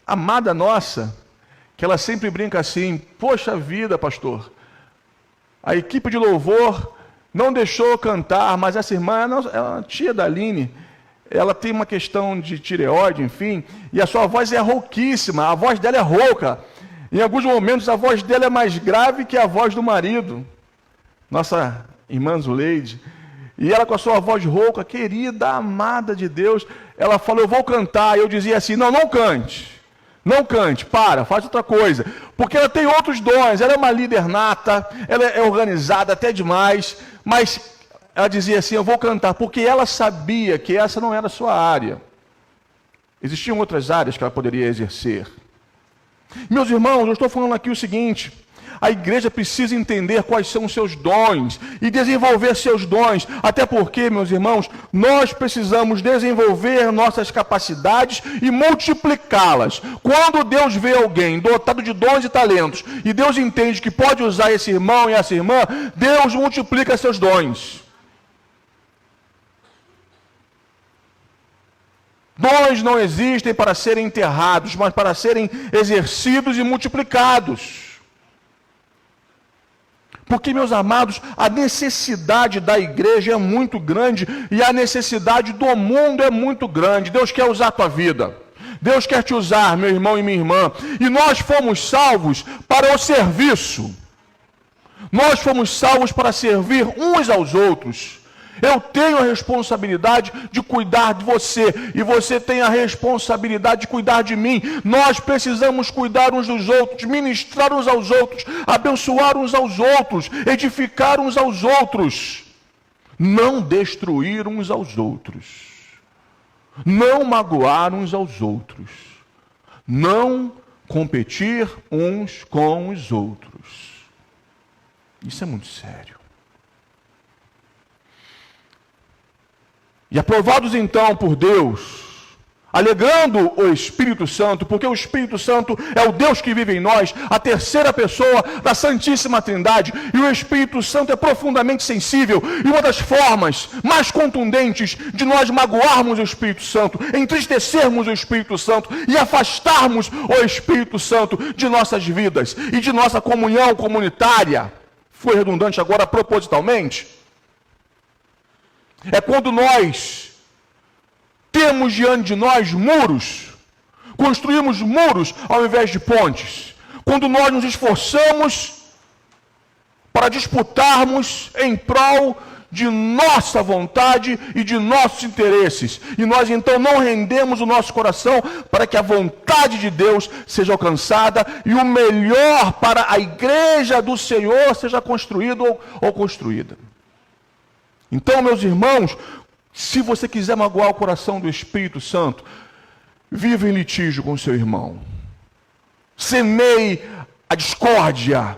amada nossa, que ela sempre brinca assim: poxa vida, pastor, a equipe de louvor não deixou eu cantar, mas essa irmã é uma tia da Aline, ela tem uma questão de tireoide, enfim, e a sua voz é rouquíssima, a voz dela é rouca. Em alguns momentos a voz dela é mais grave que a voz do marido, nossa irmã Zuleide. E ela com a sua voz rouca, querida, amada de Deus, ela falou: eu vou cantar. E eu dizia assim: não cante. Não cante, faz outra coisa. Porque ela tem outros dons, ela é uma líder nata, ela é organizada até demais, mas ela dizia assim: eu vou cantar, porque ela sabia que essa não era a sua área. Existiam outras áreas que ela poderia exercer. Meus irmãos, eu estou falando aqui o seguinte: A igreja precisa entender quais são os seus dons e desenvolver seus dons. Até porque, meus irmãos, nós precisamos desenvolver nossas capacidades e multiplicá-las. Quando Deus vê alguém dotado de dons e talentos, e Deus entende que pode usar esse irmão e essa irmã, Deus multiplica seus dons. Dons não existem para serem enterrados, mas para serem exercidos e multiplicados. Porque, meus amados, a necessidade da igreja é muito grande e a necessidade do mundo é muito grande. Deus quer usar a tua vida. Deus quer te usar, meu irmão e minha irmã. E nós fomos salvos para o serviço. Nós fomos salvos para servir uns aos outros. Eu tenho a responsabilidade de cuidar de você, e você tem a responsabilidade de cuidar de mim. Nós precisamos cuidar uns dos outros, ministrar uns aos outros, abençoar uns aos outros, edificar uns aos outros, não destruir uns aos outros, não magoar uns aos outros, não competir uns com os outros. Isso é muito sério. E aprovados então por Deus, alegando o Espírito Santo, porque o Espírito Santo é o Deus que vive em nós, a terceira pessoa da Santíssima Trindade, e o Espírito Santo é profundamente sensível, e uma das formas mais contundentes de nós magoarmos o Espírito Santo, entristecermos o Espírito Santo e afastarmos o Espírito Santo de nossas vidas e de nossa comunhão comunitária, foi redundante agora propositalmente, é quando nós temos diante de nós muros, construímos muros ao invés de pontes. Quando nós nos esforçamos para disputarmos em prol de nossa vontade e de nossos interesses. E nós então não rendemos o nosso coração para que a vontade de Deus seja alcançada e o melhor para a igreja do Senhor seja construído ou construída. Então, meus irmãos, se você quiser magoar o coração do Espírito Santo, viva em litígio com seu irmão. Semeie a discórdia.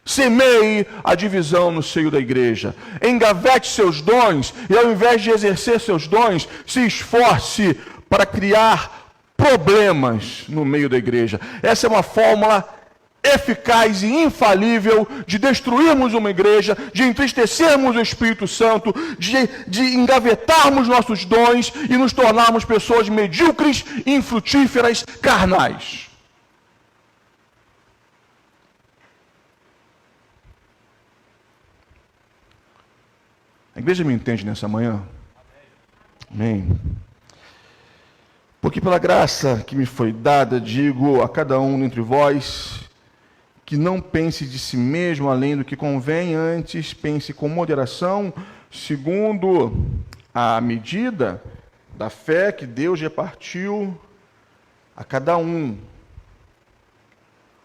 Semeie a divisão no seio da igreja. Engavete seus dons e, ao invés de exercer seus dons, se esforce para criar problemas no meio da igreja. Essa é uma fórmula eficaz e infalível de destruirmos uma igreja, de entristecermos o Espírito Santo, de engavetarmos nossos dons e nos tornarmos pessoas medíocres, infrutíferas, carnais. A igreja me entende nessa manhã? Amém. Porque pela graça que me foi dada, digo a cada um dentre vós, que não pense de si mesmo além do que convém, antes pense com moderação, segundo a medida da fé que Deus repartiu a cada um.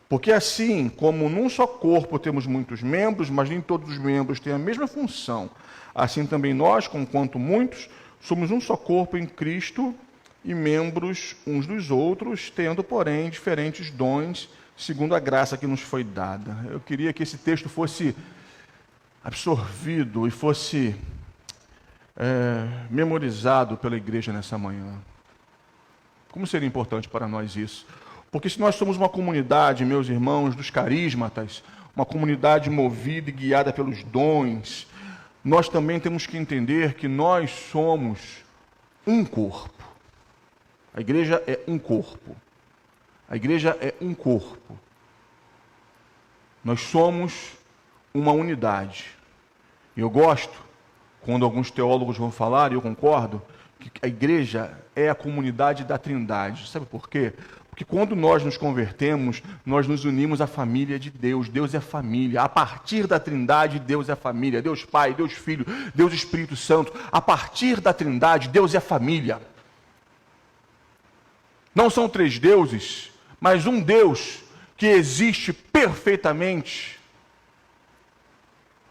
Porque assim, como num só corpo temos muitos membros, mas nem todos os membros têm a mesma função, assim também nós, conquanto muitos, somos um só corpo em Cristo e membros uns dos outros, tendo, porém, diferentes dons, segundo a graça que nos foi dada. Eu queria que esse texto fosse absorvido e fosse memorizado pela igreja nessa manhã. Como seria importante para nós isso? Porque se nós somos uma comunidade, meus irmãos, dos carismatas, uma comunidade movida e guiada pelos dons, nós também temos que entender que nós somos um corpo. A igreja é um corpo. A igreja é um corpo. Nós somos uma unidade. E eu gosto, quando alguns teólogos vão falar, e eu concordo, que a igreja é a comunidade da Trindade. Sabe por quê? Porque quando nós nos convertemos, nós nos unimos à família de Deus. Deus é família. A partir da Trindade, Deus é família. Deus Pai, Deus Filho, Deus Espírito Santo. A partir da Trindade, Deus é família. Não são três deuses, mas um Deus que existe perfeitamente,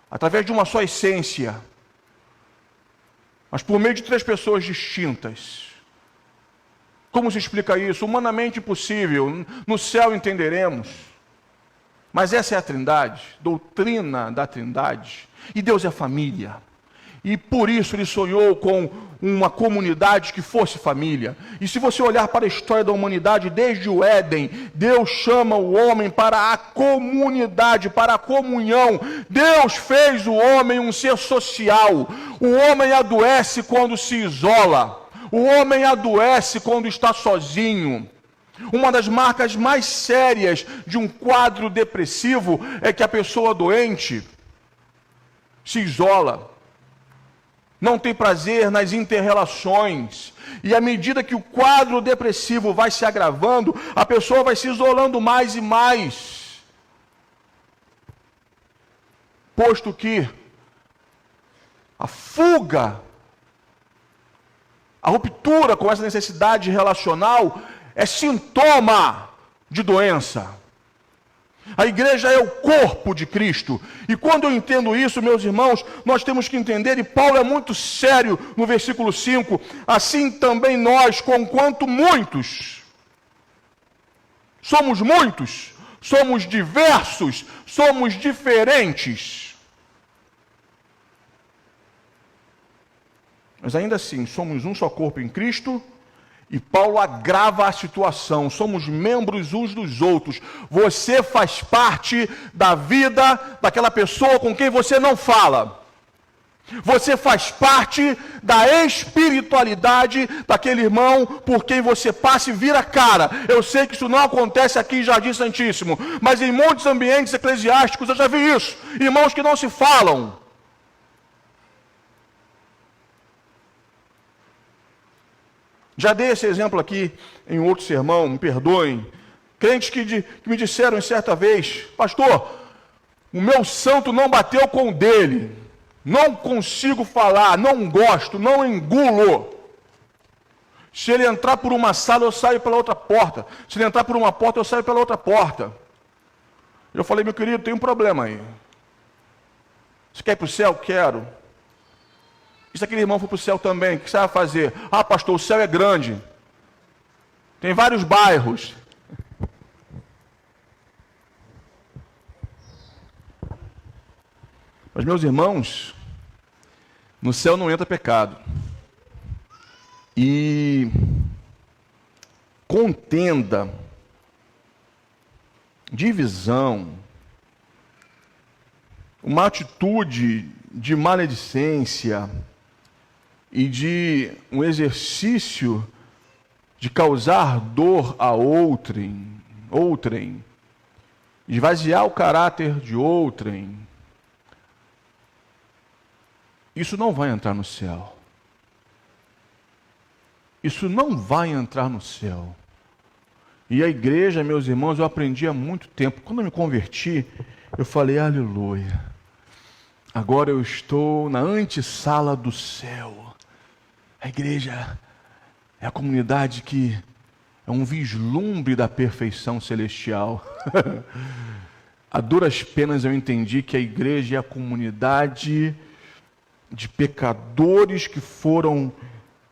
através de uma só essência, mas por meio de três pessoas distintas. Como se explica isso? Humanamente impossível. No céu entenderemos. Mas essa é a Trindade, doutrina da Trindade. E Deus é família. E por isso ele sonhou com uma comunidade que fosse família. E se você olhar para a história da humanidade, desde o Éden, Deus chama o homem para a comunidade, para a comunhão. Deus fez o homem um ser social. O homem adoece quando se isola. O homem adoece quando está sozinho. Uma das marcas mais sérias de um quadro depressivo é que a pessoa doente se isola. Não tem prazer nas inter-relações. E à medida que o quadro depressivo vai se agravando, a pessoa vai se isolando mais e mais. Posto que a fuga, a ruptura com essa necessidade relacional é sintoma de doença. A igreja é o corpo de Cristo. E quando eu entendo isso, meus irmãos, nós temos que entender, e Paulo é muito sério no versículo 5, assim também nós, conquanto muitos, somos diversos, somos diferentes. Mas ainda assim, somos um só corpo em Cristo. E Paulo agrava a situação, somos membros uns dos outros. Você faz parte da vida daquela pessoa com quem você não fala. Você faz parte da espiritualidade daquele irmão por quem você passa e vira cara. Eu sei que isso não acontece aqui em Jardim Santíssimo, mas em muitos ambientes eclesiásticos eu já vi isso. Irmãos que não se falam. Já dei esse exemplo aqui em outro sermão, me perdoem. Crentes que me disseram em certa vez: pastor, o meu santo não bateu com o dele. Não consigo falar, não gosto, não engulo. Se ele entrar por uma sala, eu saio pela outra porta. Se ele entrar por uma porta, eu saio pela outra porta. Eu falei: meu querido, tem um problema aí. Você quer ir para o céu? Quero. E se aquele irmão for para o céu também, o que você vai fazer? Ah, pastor, o céu é grande. Tem vários bairros. Mas, meus irmãos, no céu não entra pecado. E contenda, divisão, uma atitude de maledicência e de um exercício de causar dor a outrem, esvaziar o caráter de outrem, isso não vai entrar no céu. Isso não vai entrar no céu. E a igreja, meus irmãos, eu aprendi há muito tempo. Quando eu me converti, eu falei: aleluia, agora eu estou na antessala do céu. A igreja é a comunidade que é um vislumbre da perfeição celestial. A duras penas eu entendi que a igreja é a comunidade de pecadores que foram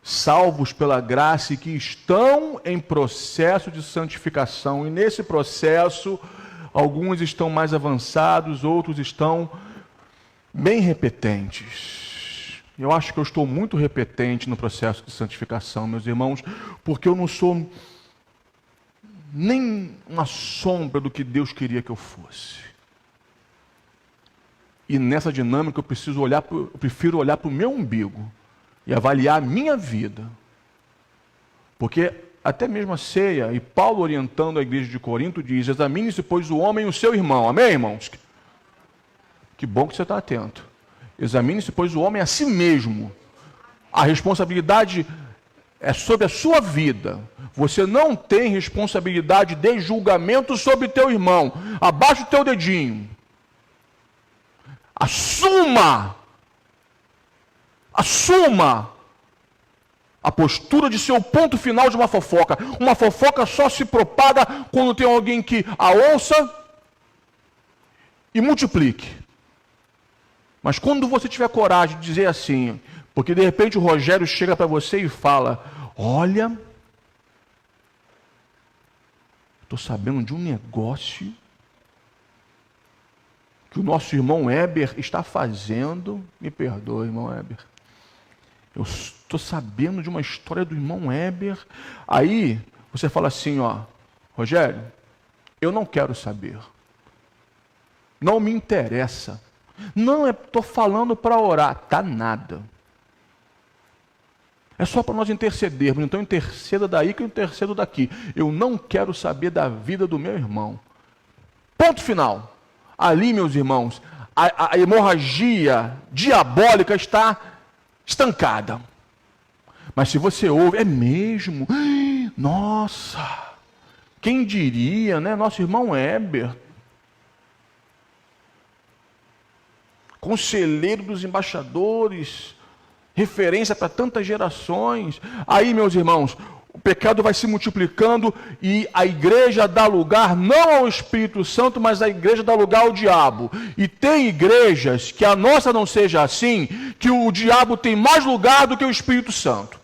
salvos pela graça e que estão em processo de santificação. E nesse processo, alguns estão mais avançados, outros estão bem repetentes. Eu acho que eu estou muito repetente no processo de santificação, meus irmãos, porque eu não sou nem uma sombra do que Deus queria que eu fosse. E nessa dinâmica eu prefiro olhar para o meu umbigo e avaliar a minha vida. Porque até mesmo a ceia, e Paulo orientando a igreja de Corinto diz: examine-se, pois, o homem e o seu irmão. Amém, irmãos? Que bom que você está atento. Examine-se, pois, o homem a si mesmo. A responsabilidade é sobre a sua vida. Você não tem responsabilidade de julgamento sobre teu irmão. Abaixa o teu dedinho. Assuma a postura de ser o ponto final de uma fofoca. Uma fofoca só se propaga quando tem alguém que a ouça e multiplique. Mas quando você tiver coragem de dizer assim, porque de repente o Rogério chega para você e fala: olha, estou sabendo de um negócio que o nosso irmão Heber está fazendo, me perdoe, irmão Heber. Eu estou sabendo de uma história do irmão Heber. Aí você fala assim, ó, Rogério, eu não quero saber. Não me interessa. Não, estou falando para orar. Tá nada. É só para nós intercedermos. Então interceda daí que eu intercedo daqui. Eu não quero saber da vida do meu irmão. Ponto final. Ali, meus irmãos, a hemorragia diabólica está estancada. Mas se você ouve, é mesmo? Nossa! Quem diria, né? Nosso irmão Heber, conselheiro dos embaixadores, referência para tantas gerações. Aí, meus irmãos, o pecado vai se multiplicando e a igreja dá lugar não ao Espírito Santo, mas a igreja dá lugar ao diabo. E tem igrejas que a nossa não seja assim, que o diabo tem mais lugar do que o Espírito Santo.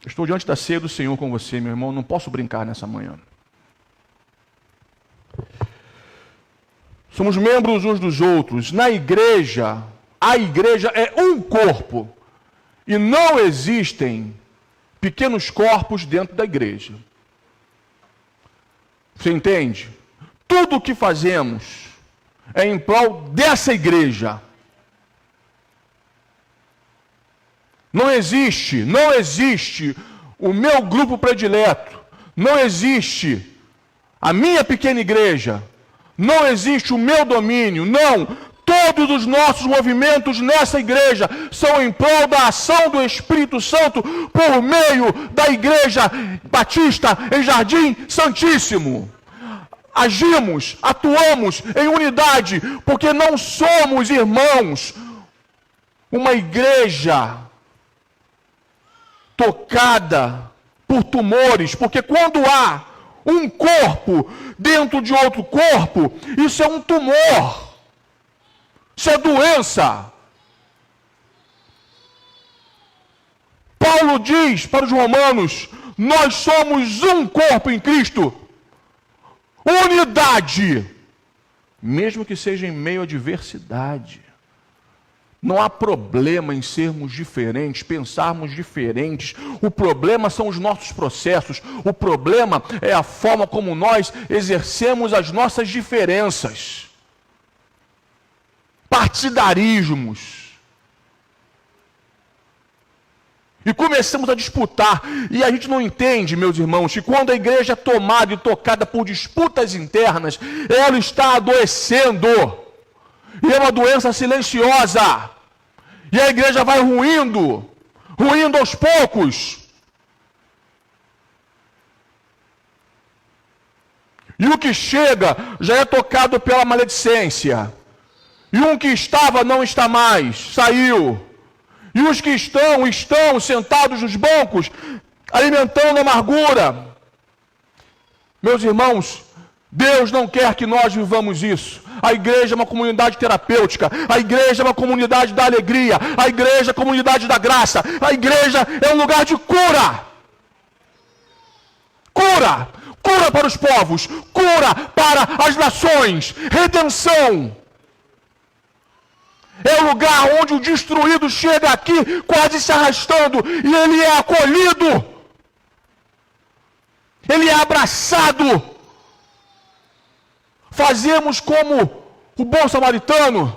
Estou diante da ceia do Senhor com você, meu irmão, não posso brincar nessa manhã. Somos membros uns dos outros. Na igreja, a igreja é um corpo. E não existem pequenos corpos dentro da igreja. Você entende? Tudo o que fazemos é em prol dessa igreja. Não existe o meu grupo predileto. Não existe a minha pequena igreja. Não existe o meu domínio. Não. Todos os nossos movimentos nessa igreja são em prol da ação do Espírito Santo por meio da Igreja Batista em Jardim Santíssimo. Agimos, atuamos em unidade, porque não somos, irmãos, uma igreja tocada por tumores, porque quando há um corpo dentro de outro corpo, isso é um tumor. Isso é doença. Paulo diz para os romanos, nós somos um corpo em Cristo. Unidade. Mesmo que seja em meio à diversidade. Não há problema em sermos diferentes, pensarmos diferentes. O problema são os nossos processos. O problema é a forma como nós exercemos as nossas diferenças. Partidarismos. E começamos a disputar. E a gente não entende, meus irmãos, que quando a igreja é tomada e tocada por disputas internas, ela está adoecendo. E é uma doença silenciosa. E a igreja vai ruindo aos poucos. E o que chega já é tocado pela maledicência. E um que estava não está mais, saiu. E os que estão sentados nos bancos, alimentando a amargura. Meus irmãos, Deus não quer que nós vivamos isso. A igreja é uma comunidade terapêutica. A igreja é uma comunidade da alegria. A igreja é a comunidade da graça. A igreja é um lugar de cura. Cura. Cura para os povos. Cura para as nações. Redenção. É o lugar onde o destruído chega aqui quase se arrastando e ele é acolhido. Ele é abraçado. Fazemos como o bom samaritano.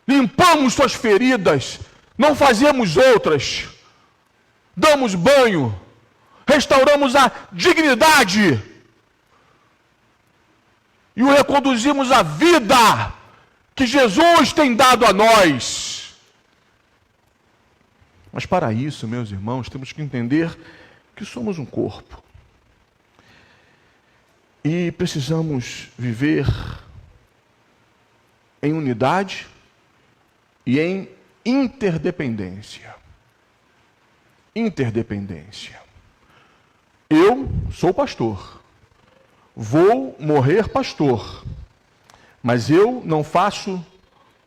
Limpamos suas feridas, não fazemos outras. Damos banho, restauramos a dignidade e o reconduzimos à vida que Jesus tem dado a nós. Mas para isso, meus irmãos, temos que entender que somos um corpo. E precisamos viver em unidade e em interdependência. Interdependência. Eu sou pastor. Vou morrer pastor. Mas eu não faço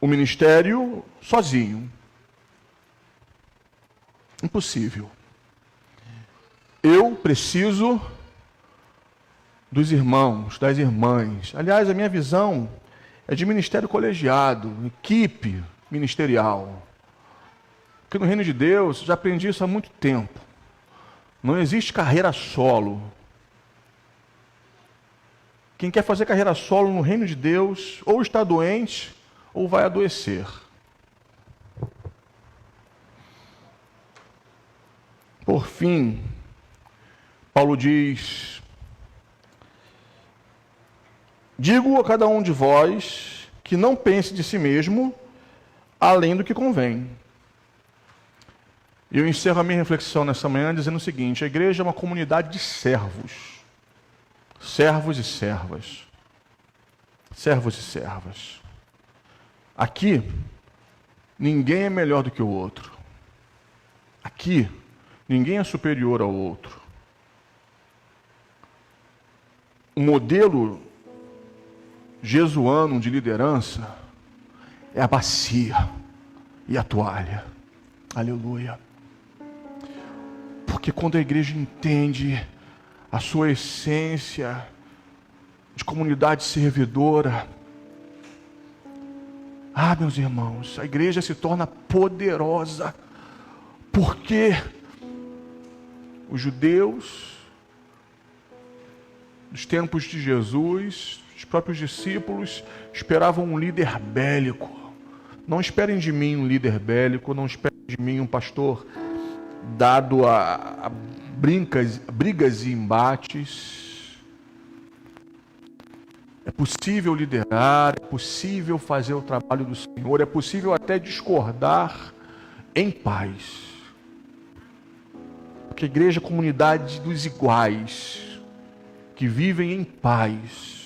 o ministério sozinho. Impossível. Eu preciso dos irmãos, das irmãs. Aliás, a minha visão é de ministério colegiado, equipe ministerial. Porque no reino de Deus, já aprendi isso há muito tempo. Não existe carreira solo. Quem quer fazer carreira solo no reino de Deus, ou está doente, ou vai adoecer. Por fim, Paulo diz: digo a cada um de vós que não pense de si mesmo além do que convém. Eu encerro a minha reflexão nessa manhã dizendo o seguinte: a igreja é uma comunidade de servos. Servos e servas. Servos e servas. Aqui, ninguém é melhor do que o outro. Aqui, ninguém é superior ao outro. O modelo jesuano de liderança é a bacia e a toalha. Aleluia. Porque quando a igreja entende a sua essência de comunidade servidora, meus irmãos, a igreja se torna poderosa, porque os judeus dos tempos de Jesus, os próprios discípulos, esperavam um líder bélico. Não esperem de mim um líder bélico, não esperem de mim um pastor dado a brigas e embates. É possível liderar, é possível fazer o trabalho do Senhor, é possível até discordar em paz. Porque a igreja é a comunidade dos iguais, que vivem em paz.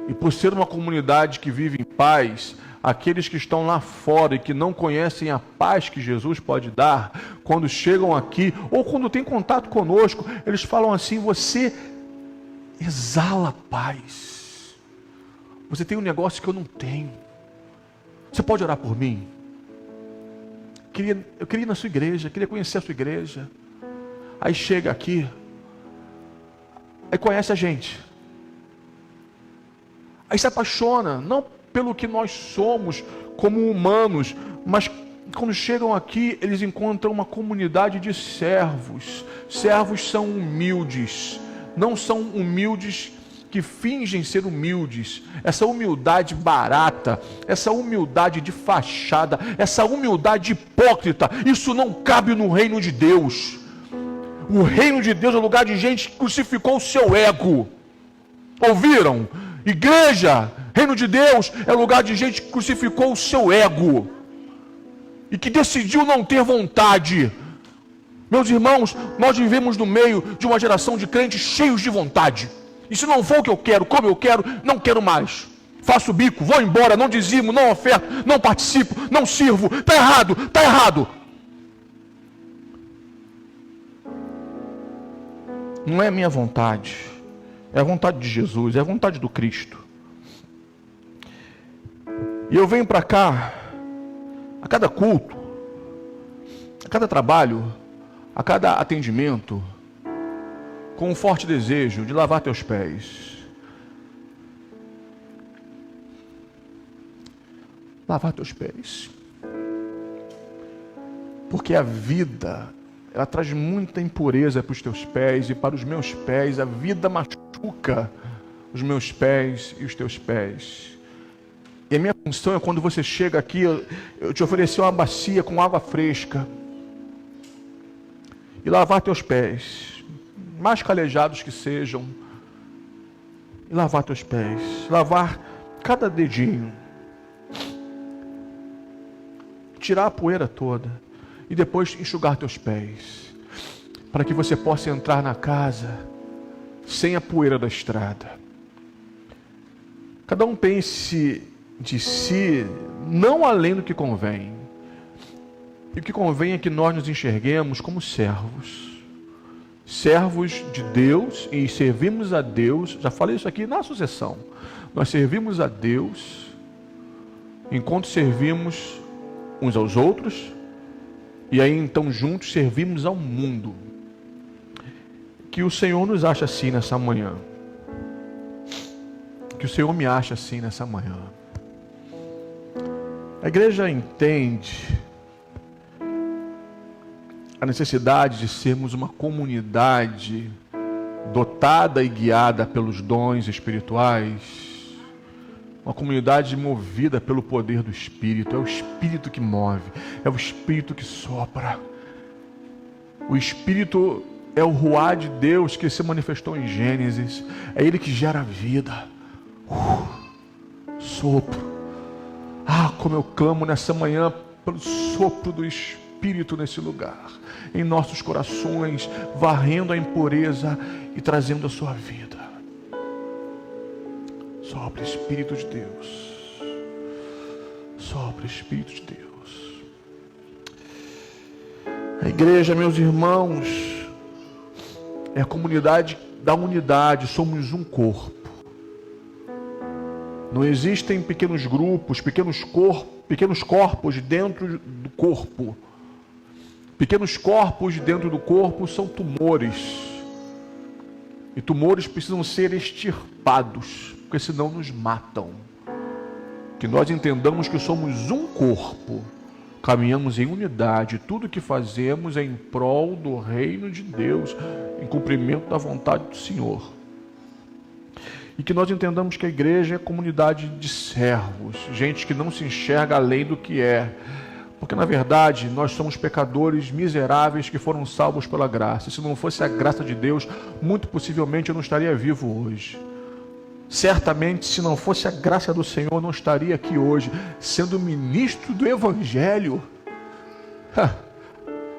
E por ser uma comunidade que vive em paz, aqueles que estão lá fora e que não conhecem a paz que Jesus pode dar, quando chegam aqui, ou quando têm contato conosco, eles falam assim: você exala paz. Você tem um negócio que eu não tenho. Você pode orar por mim? Eu queria ir na sua igreja, queria conhecer a sua igreja. Aí chega aqui, aí conhece a gente. Aí se apaixona, não pelo que nós somos como humanos, mas quando chegam aqui, eles encontram uma comunidade de servos. Servos são humildes, não são humildes que fingem ser humildes. Essa humildade barata, essa humildade de fachada, essa humildade hipócrita, isso não cabe no reino de Deus. O reino de Deus é um lugar de gente que crucificou o seu ego. Ouviram? Igreja, reino de Deus é lugar de gente que crucificou o seu ego e que decidiu não ter vontade. Meus irmãos, nós vivemos no meio de uma geração de crentes cheios de vontade. E se não for o que eu quero, como eu quero, não quero mais. Faço bico, vou embora, não dizimo, não oferto, não participo, não sirvo. Está errado, está errado. Não é a minha vontade. É a vontade de Jesus, é a vontade do Cristo. E eu venho para cá, a cada culto, a cada trabalho, a cada atendimento, com um forte desejo de lavar teus pés. Lavar teus pés. Porque a vida, ela traz muita impureza para os teus pés e para os meus pés. A vida machuca os meus pés e os teus pés. E a minha função é, quando você chega aqui, eu te oferecer uma bacia com água fresca e lavar teus pés, mais calejados que sejam, e lavar teus pés, lavar cada dedinho, tirar a poeira toda e depois enxugar teus pés, para que você possa entrar na casa sem a poeira da estrada. Cada um pense de si, não além do que convém. E o que convém é que nós nos enxerguemos como servos. Servos de Deus, e servimos a Deus. Já falei isso aqui na sucessão. Nós servimos a Deus enquanto servimos uns aos outros, e aí então juntos servimos ao mundo. que o Senhor nos ache assim nessa manhã. Que o Senhor me ache assim nessa manhã. A igreja entende a necessidade de sermos uma comunidade dotada e guiada pelos dons espirituais, uma comunidade movida pelo poder do Espírito. É o Espírito que move, é o Espírito que sopra. O Espírito é o ruá de Deus que se manifestou em Gênesis. É Ele que gera vida. Sopro. Ah, como eu clamo nessa manhã pelo sopro do Espírito nesse lugar, em nossos corações, varrendo a impureza e trazendo a sua vida. Sopra, Espírito de Deus. Sopra, Espírito de Deus. A igreja, meus irmãos, é a comunidade da unidade. Somos um corpo. Não existem pequenos grupos, pequenos corpos dentro do corpo. Pequenos corpos dentro do corpo são tumores. E tumores precisam ser extirpados, porque senão nos matam. Que nós entendamos que somos um corpo, caminhamos em unidade, tudo que fazemos é em prol do reino de Deus, em cumprimento da vontade do Senhor. E que nós entendamos que a igreja é comunidade de servos, gente que não se enxerga além do que é. Porque na verdade nós somos pecadores miseráveis que foram salvos pela graça. E se não fosse a graça de Deus, muito possivelmente eu não estaria vivo hoje. Certamente, se não fosse a graça do Senhor, eu não estaria aqui hoje, sendo ministro do Evangelho.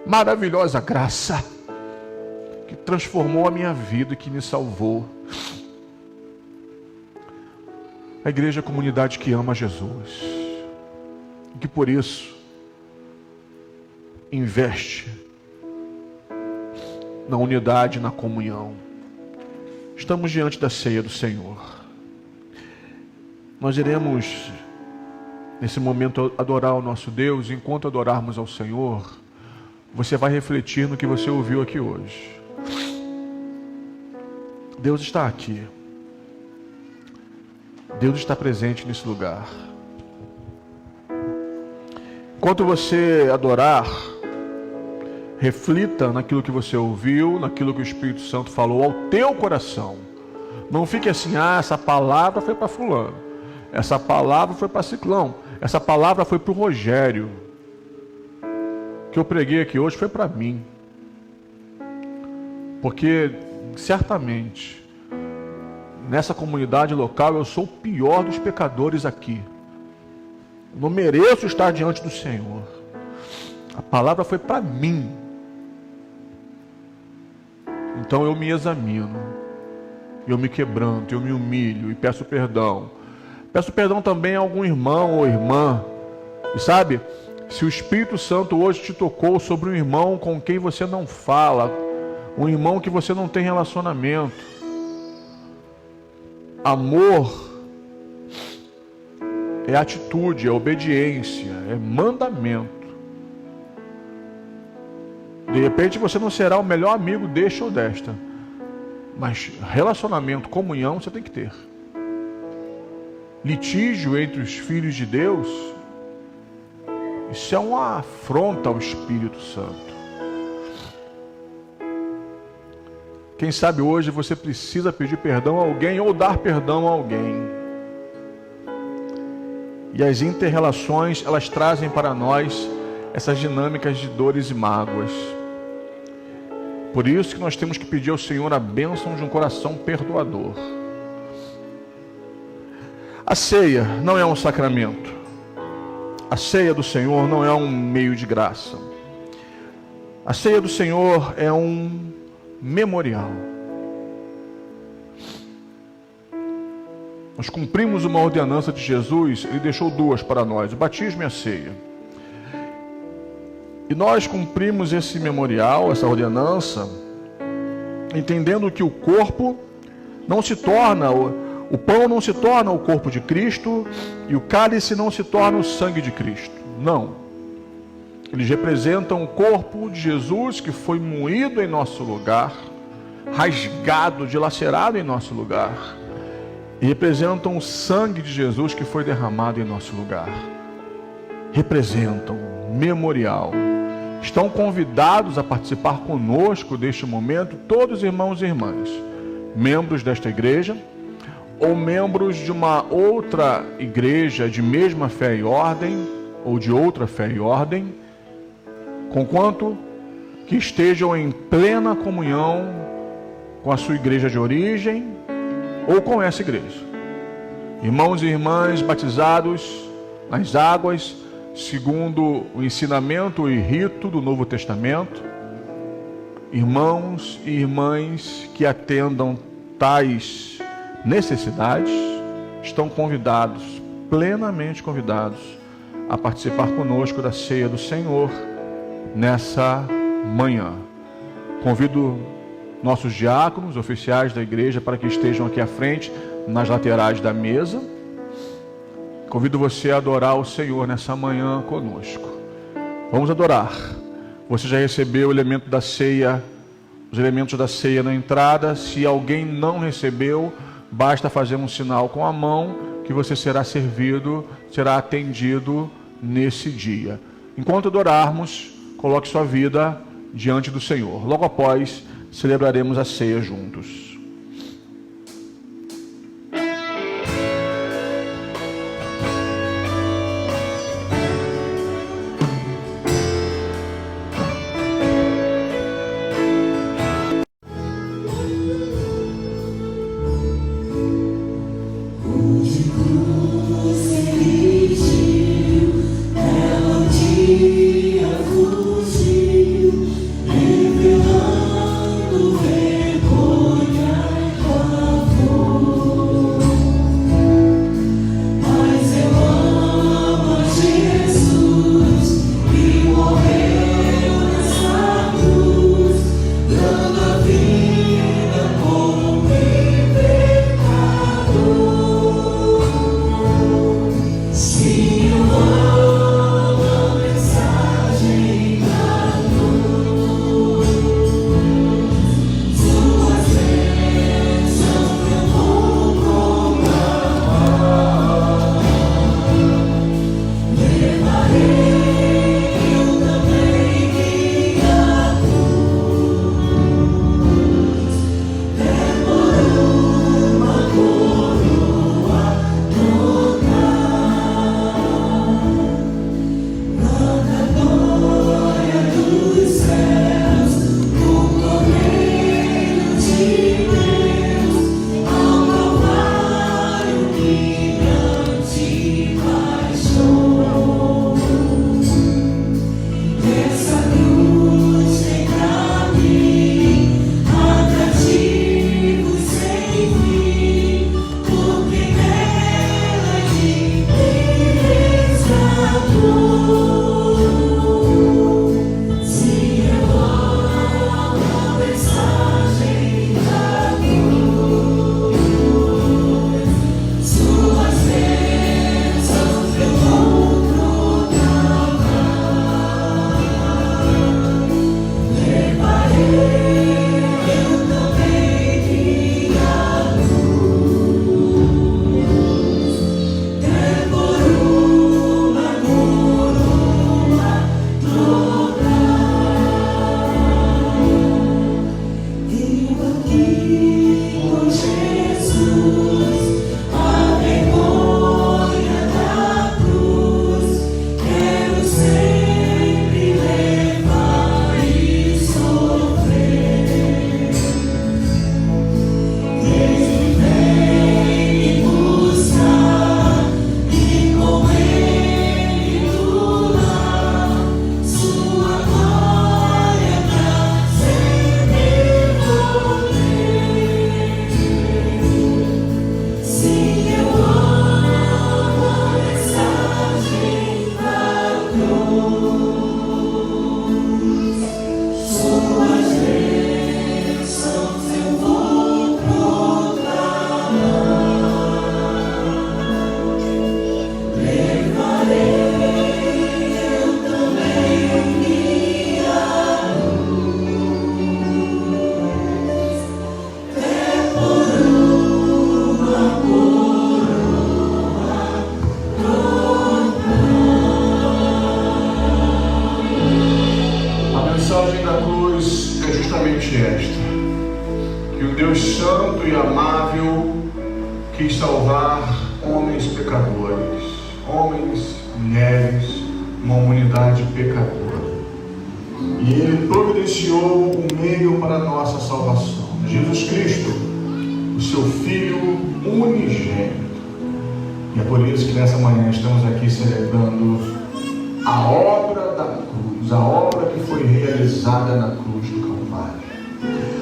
Maravilhosa graça que transformou a minha vida e que me salvou. A igreja é a comunidade que ama Jesus, e que por isso investe na unidade, na comunhão. Estamos diante da ceia do Senhor. Nós iremos nesse momento adorar o nosso Deus. Enquanto adorarmos ao Senhor, você vai refletir no que você ouviu aqui hoje. Deus está aqui. Deus está presente nesse lugar. Enquanto você adorar, reflita naquilo que você ouviu, naquilo que o Espírito Santo falou ao teu coração. Não fique assim, essa palavra foi para fulano, essa palavra foi para ciclão, essa palavra foi para o Rogério. O que eu preguei aqui hoje foi para mim. Porque certamente nessa comunidade local eu sou o pior dos pecadores aqui. Eu não mereço estar diante do Senhor. A palavra foi para mim. Então eu me examino, eu me quebranto, eu me humilho e peço perdão. Peço perdão também a algum irmão ou irmã. E sabe, se o Espírito Santo hoje te tocou sobre um irmão com quem você não fala, um irmão que você não tem relacionamento, amor é atitude, é obediência, é mandamento. De repente você não será o melhor amigo deste ou desta, mas relacionamento, comunhão você tem que ter. Litígio entre os filhos de Deus, isso é uma afronta ao Espírito Santo. Quem sabe hoje você precisa pedir perdão a alguém ou dar perdão a alguém. E as inter-relações, elas trazem para nós essas dinâmicas de dores e mágoas. Por isso que nós temos que pedir ao Senhor a bênção de um coração perdoador. A ceia não é um sacramento. A ceia do Senhor não é um meio de graça. A ceia do Senhor é um memorial. Nós cumprimos uma ordenança de Jesus. Ele deixou duas para nós: o batismo e a ceia. E nós cumprimos esse memorial, essa ordenança, entendendo que o corpo não se torna, o pão não se torna o corpo de Cristo e o cálice não se torna o sangue de Cristo. Não. Eles representam o corpo de Jesus que foi moído em nosso lugar, rasgado, dilacerado em nosso lugar. E representam o sangue de Jesus que foi derramado em nosso lugar. Representam memorial. Estão convidados a participar conosco deste momento todos os irmãos e irmãs, membros desta igreja ou membros de uma outra igreja de mesma fé e ordem ou de outra fé e ordem, conquanto que estejam em plena comunhão com a sua igreja de origem ou com essa igreja. Irmãos e irmãs batizados nas águas, segundo o ensinamento e rito do Novo Testamento, irmãos e irmãs que atendam tais necessidades, estão convidados, plenamente convidados, a participar conosco da ceia do Senhor nessa manhã. Convido nossos diáconos, oficiais da igreja, para que estejam aqui à frente, nas laterais da mesa. Convido você a adorar o Senhor nessa manhã conosco. Vamos adorar. Você já recebeu o elemento da ceia, os elementos da ceia na entrada. Se alguém não recebeu, basta fazer um sinal com a mão que você será servido, será atendido nesse dia. Enquanto adorarmos, coloque sua vida diante do Senhor. Logo após, celebraremos a ceia juntos. Revelando vergonha. cruz é justamente esta: que o Deus santo e amável quis salvar homens pecadores, homens, mulheres, uma humanidade pecadora. E Ele providenciou um meio para a nossa salvação: Jesus Cristo, o seu Filho unigênito. E é por isso que nessa manhã estamos aqui celebrando a obra da cruz, a obra que foi realizada na cruz do Calvário.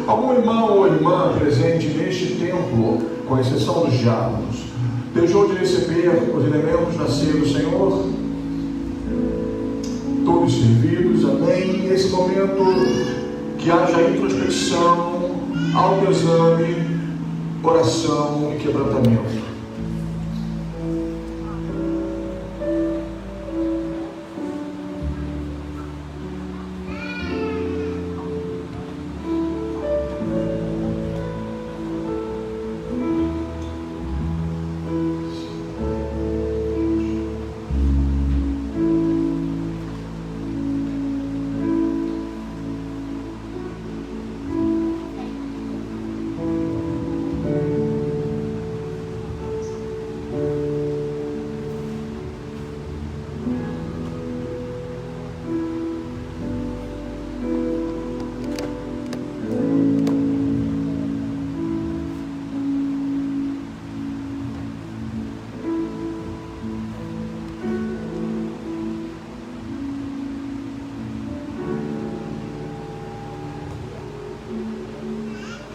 Algum irmão ou irmã presente neste templo, com exceção dos diáconos, deixou de receber os elementos da ceia do Senhor? Todos servidos, amém? Nesse momento, que haja introspecção, autoexame, oração e quebrantamento.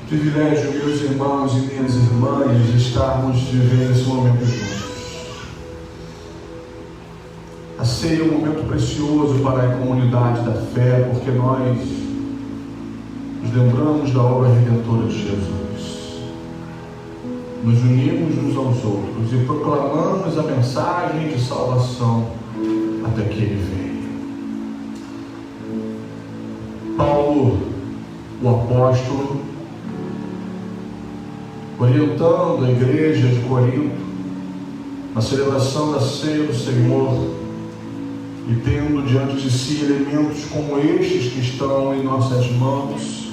Privilégio, meus irmãos e minhas irmãs, de estarmos vivendo esse momento juntos. A ceia é um momento precioso para a comunidade da fé, porque nós nos lembramos da obra redentora de Jesus. Nos unimos uns aos outros e proclamamos a mensagem de salvação até que Ele venha. Paulo, o apóstolo, orientando a igreja de Corinto na celebração da ceia do Senhor e tendo diante de si elementos como estes que estão em nossas mãos,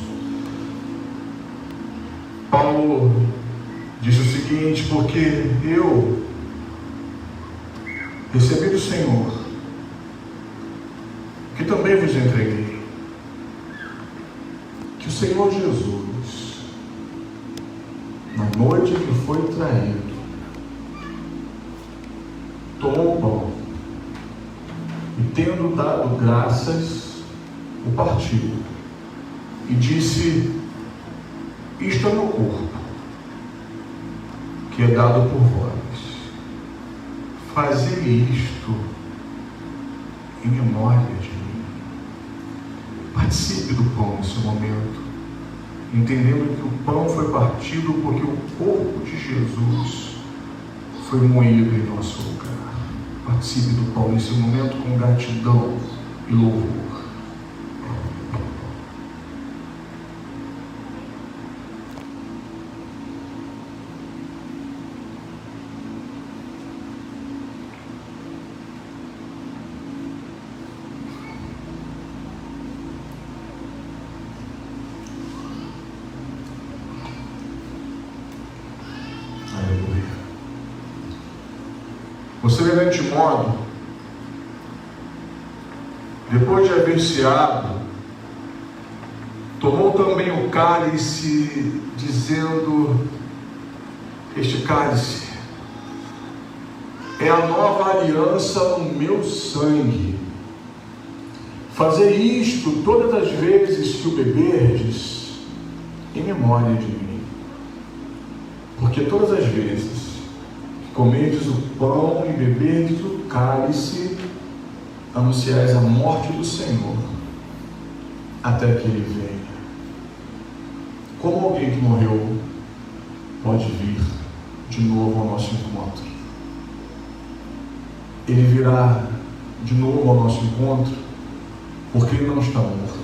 Paulo disse o seguinte: porque eu recebi do Senhor que também vos entreguei, que o Senhor Jesus, na noite que foi traído, tomou o pão e, tendo dado graças, o partiu e disse: isto é meu corpo, que é dado por vós. Fazei isto em memória de mim. Participe do pão nesse momento, entendendo que o pão foi partido porque o corpo de Jesus foi moído em nosso lugar. Participe do pão nesse momento com gratidão e louvor. Por semelhante modo, depois de haver ceado, tomou também o cálice, dizendo: este cálice é a nova aliança no meu sangue. Fazei isto todas as vezes que o beberdes, em memória de mim. Porque todas as vezes comerdes o pão e beberdes o cálice, anunciais a morte do Senhor, até que Ele venha. Como alguém que morreu pode vir de novo ao nosso encontro? Ele virá de novo ao nosso encontro, porque Ele não está morto,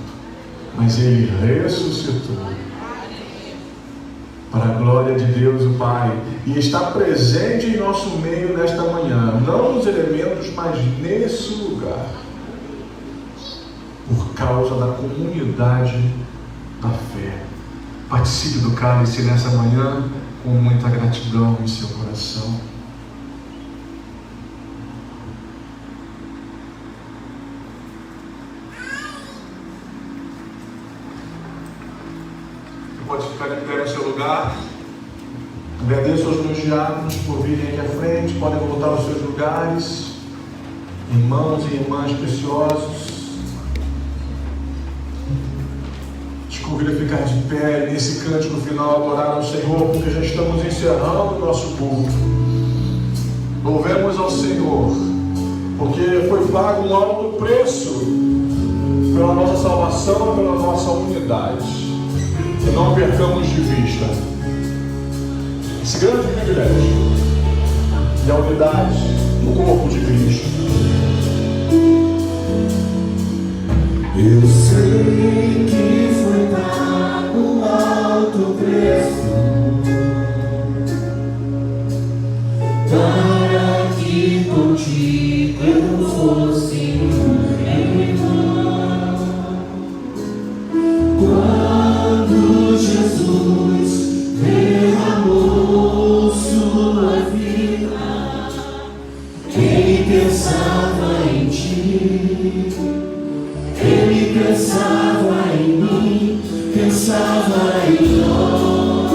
mas Ele ressuscitou, para a glória de Deus o Pai, e está presente em nosso meio nesta manhã, não nos elementos, mas nesse lugar. Por causa da comunidade da fé. Participe do cálice nessa manhã com muita gratidão em seu coração. Você pode ficar de pé no seu lugar. Agradeço aos meus diáconos por virem aqui à frente. Podem voltar aos seus lugares. Irmãos e irmãs preciosos, te convido a ficar de pé nesse cântico final, adorar ao Senhor, porque já estamos encerrando o nosso culto. Louvemos ao Senhor, porque foi pago um alto preço pela nossa salvação e pela nossa unidade. E não percamos de vista esse grande privilégio e a unidade do corpo de Cristo. Eu sei que foi pago um alto preço para que contigo eu fosse um irmão. Quando Jesus derramou sua vida, Ele pensava em ti. Ele pensava em mim, pensava em nós.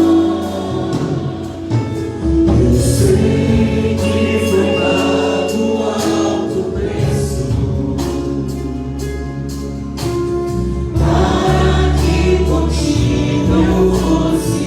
Eu sei que foi pago alto preço para que contigo eu fosse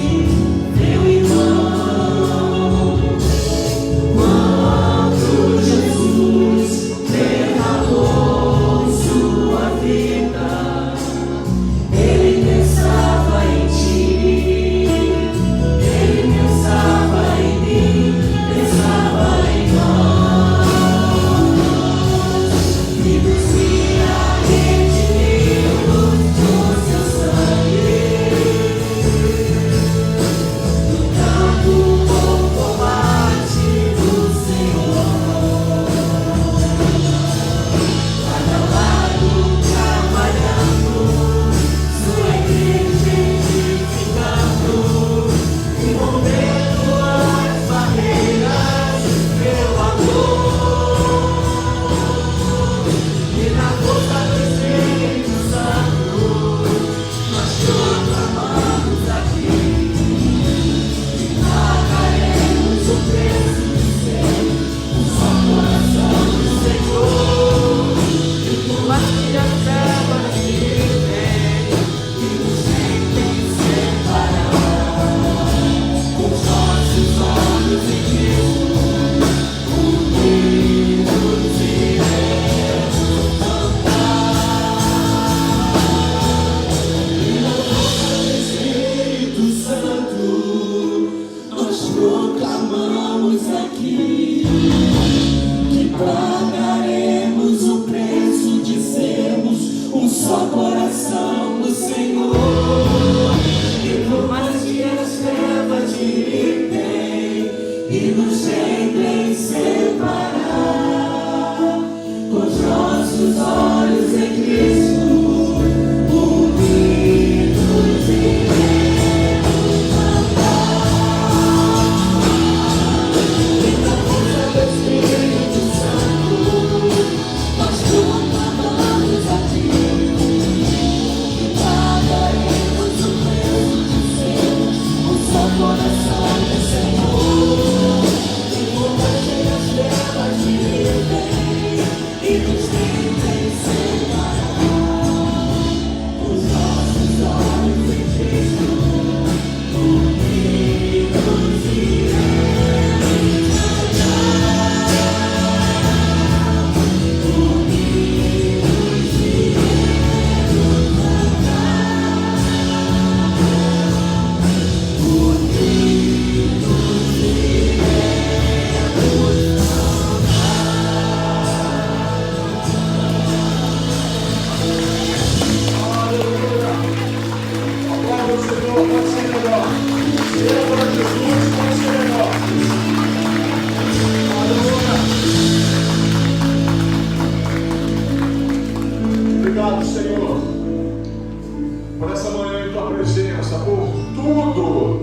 tua presença, por tudo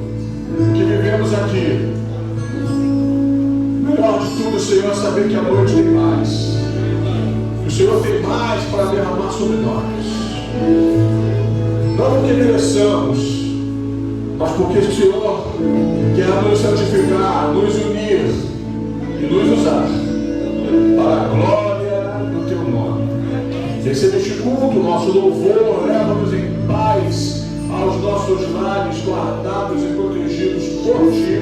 que vivemos aqui. Melhor de tudo, Senhor, é saber que a noite tem mais. Que o Senhor tem mais para derramar sobre nós. Não porque mereçamos, mas porque o Senhor quer nos santificar, nos unir e nos usar para a glória do teu nome. Receba este culto, nosso louvor, leva-nos em paz aos nossos lares, guardados e protegidos por ti.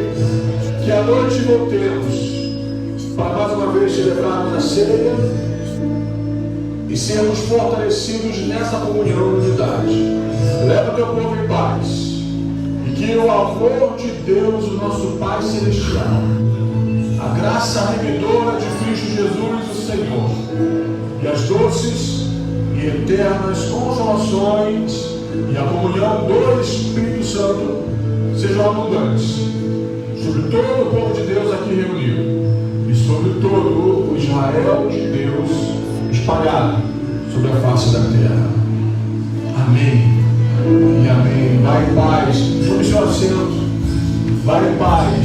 Que à noite voltemos para mais uma vez celebrarmos a ceia e sermos fortalecidos nessa comunhão e unidade. Leva teu povo em paz e que o amor de Deus, o nosso Pai Celestial, a graça remidora de Cristo Jesus, o Senhor, e as doces e eternas consolações e a comunhão do Espírito Santo sejam abundantes sobre todo o povo de Deus aqui reunido e sobre todo o Israel de Deus espalhado sobre a face da terra. Amém e amém. Vai em paz. Tome seu assento. Vai em paz.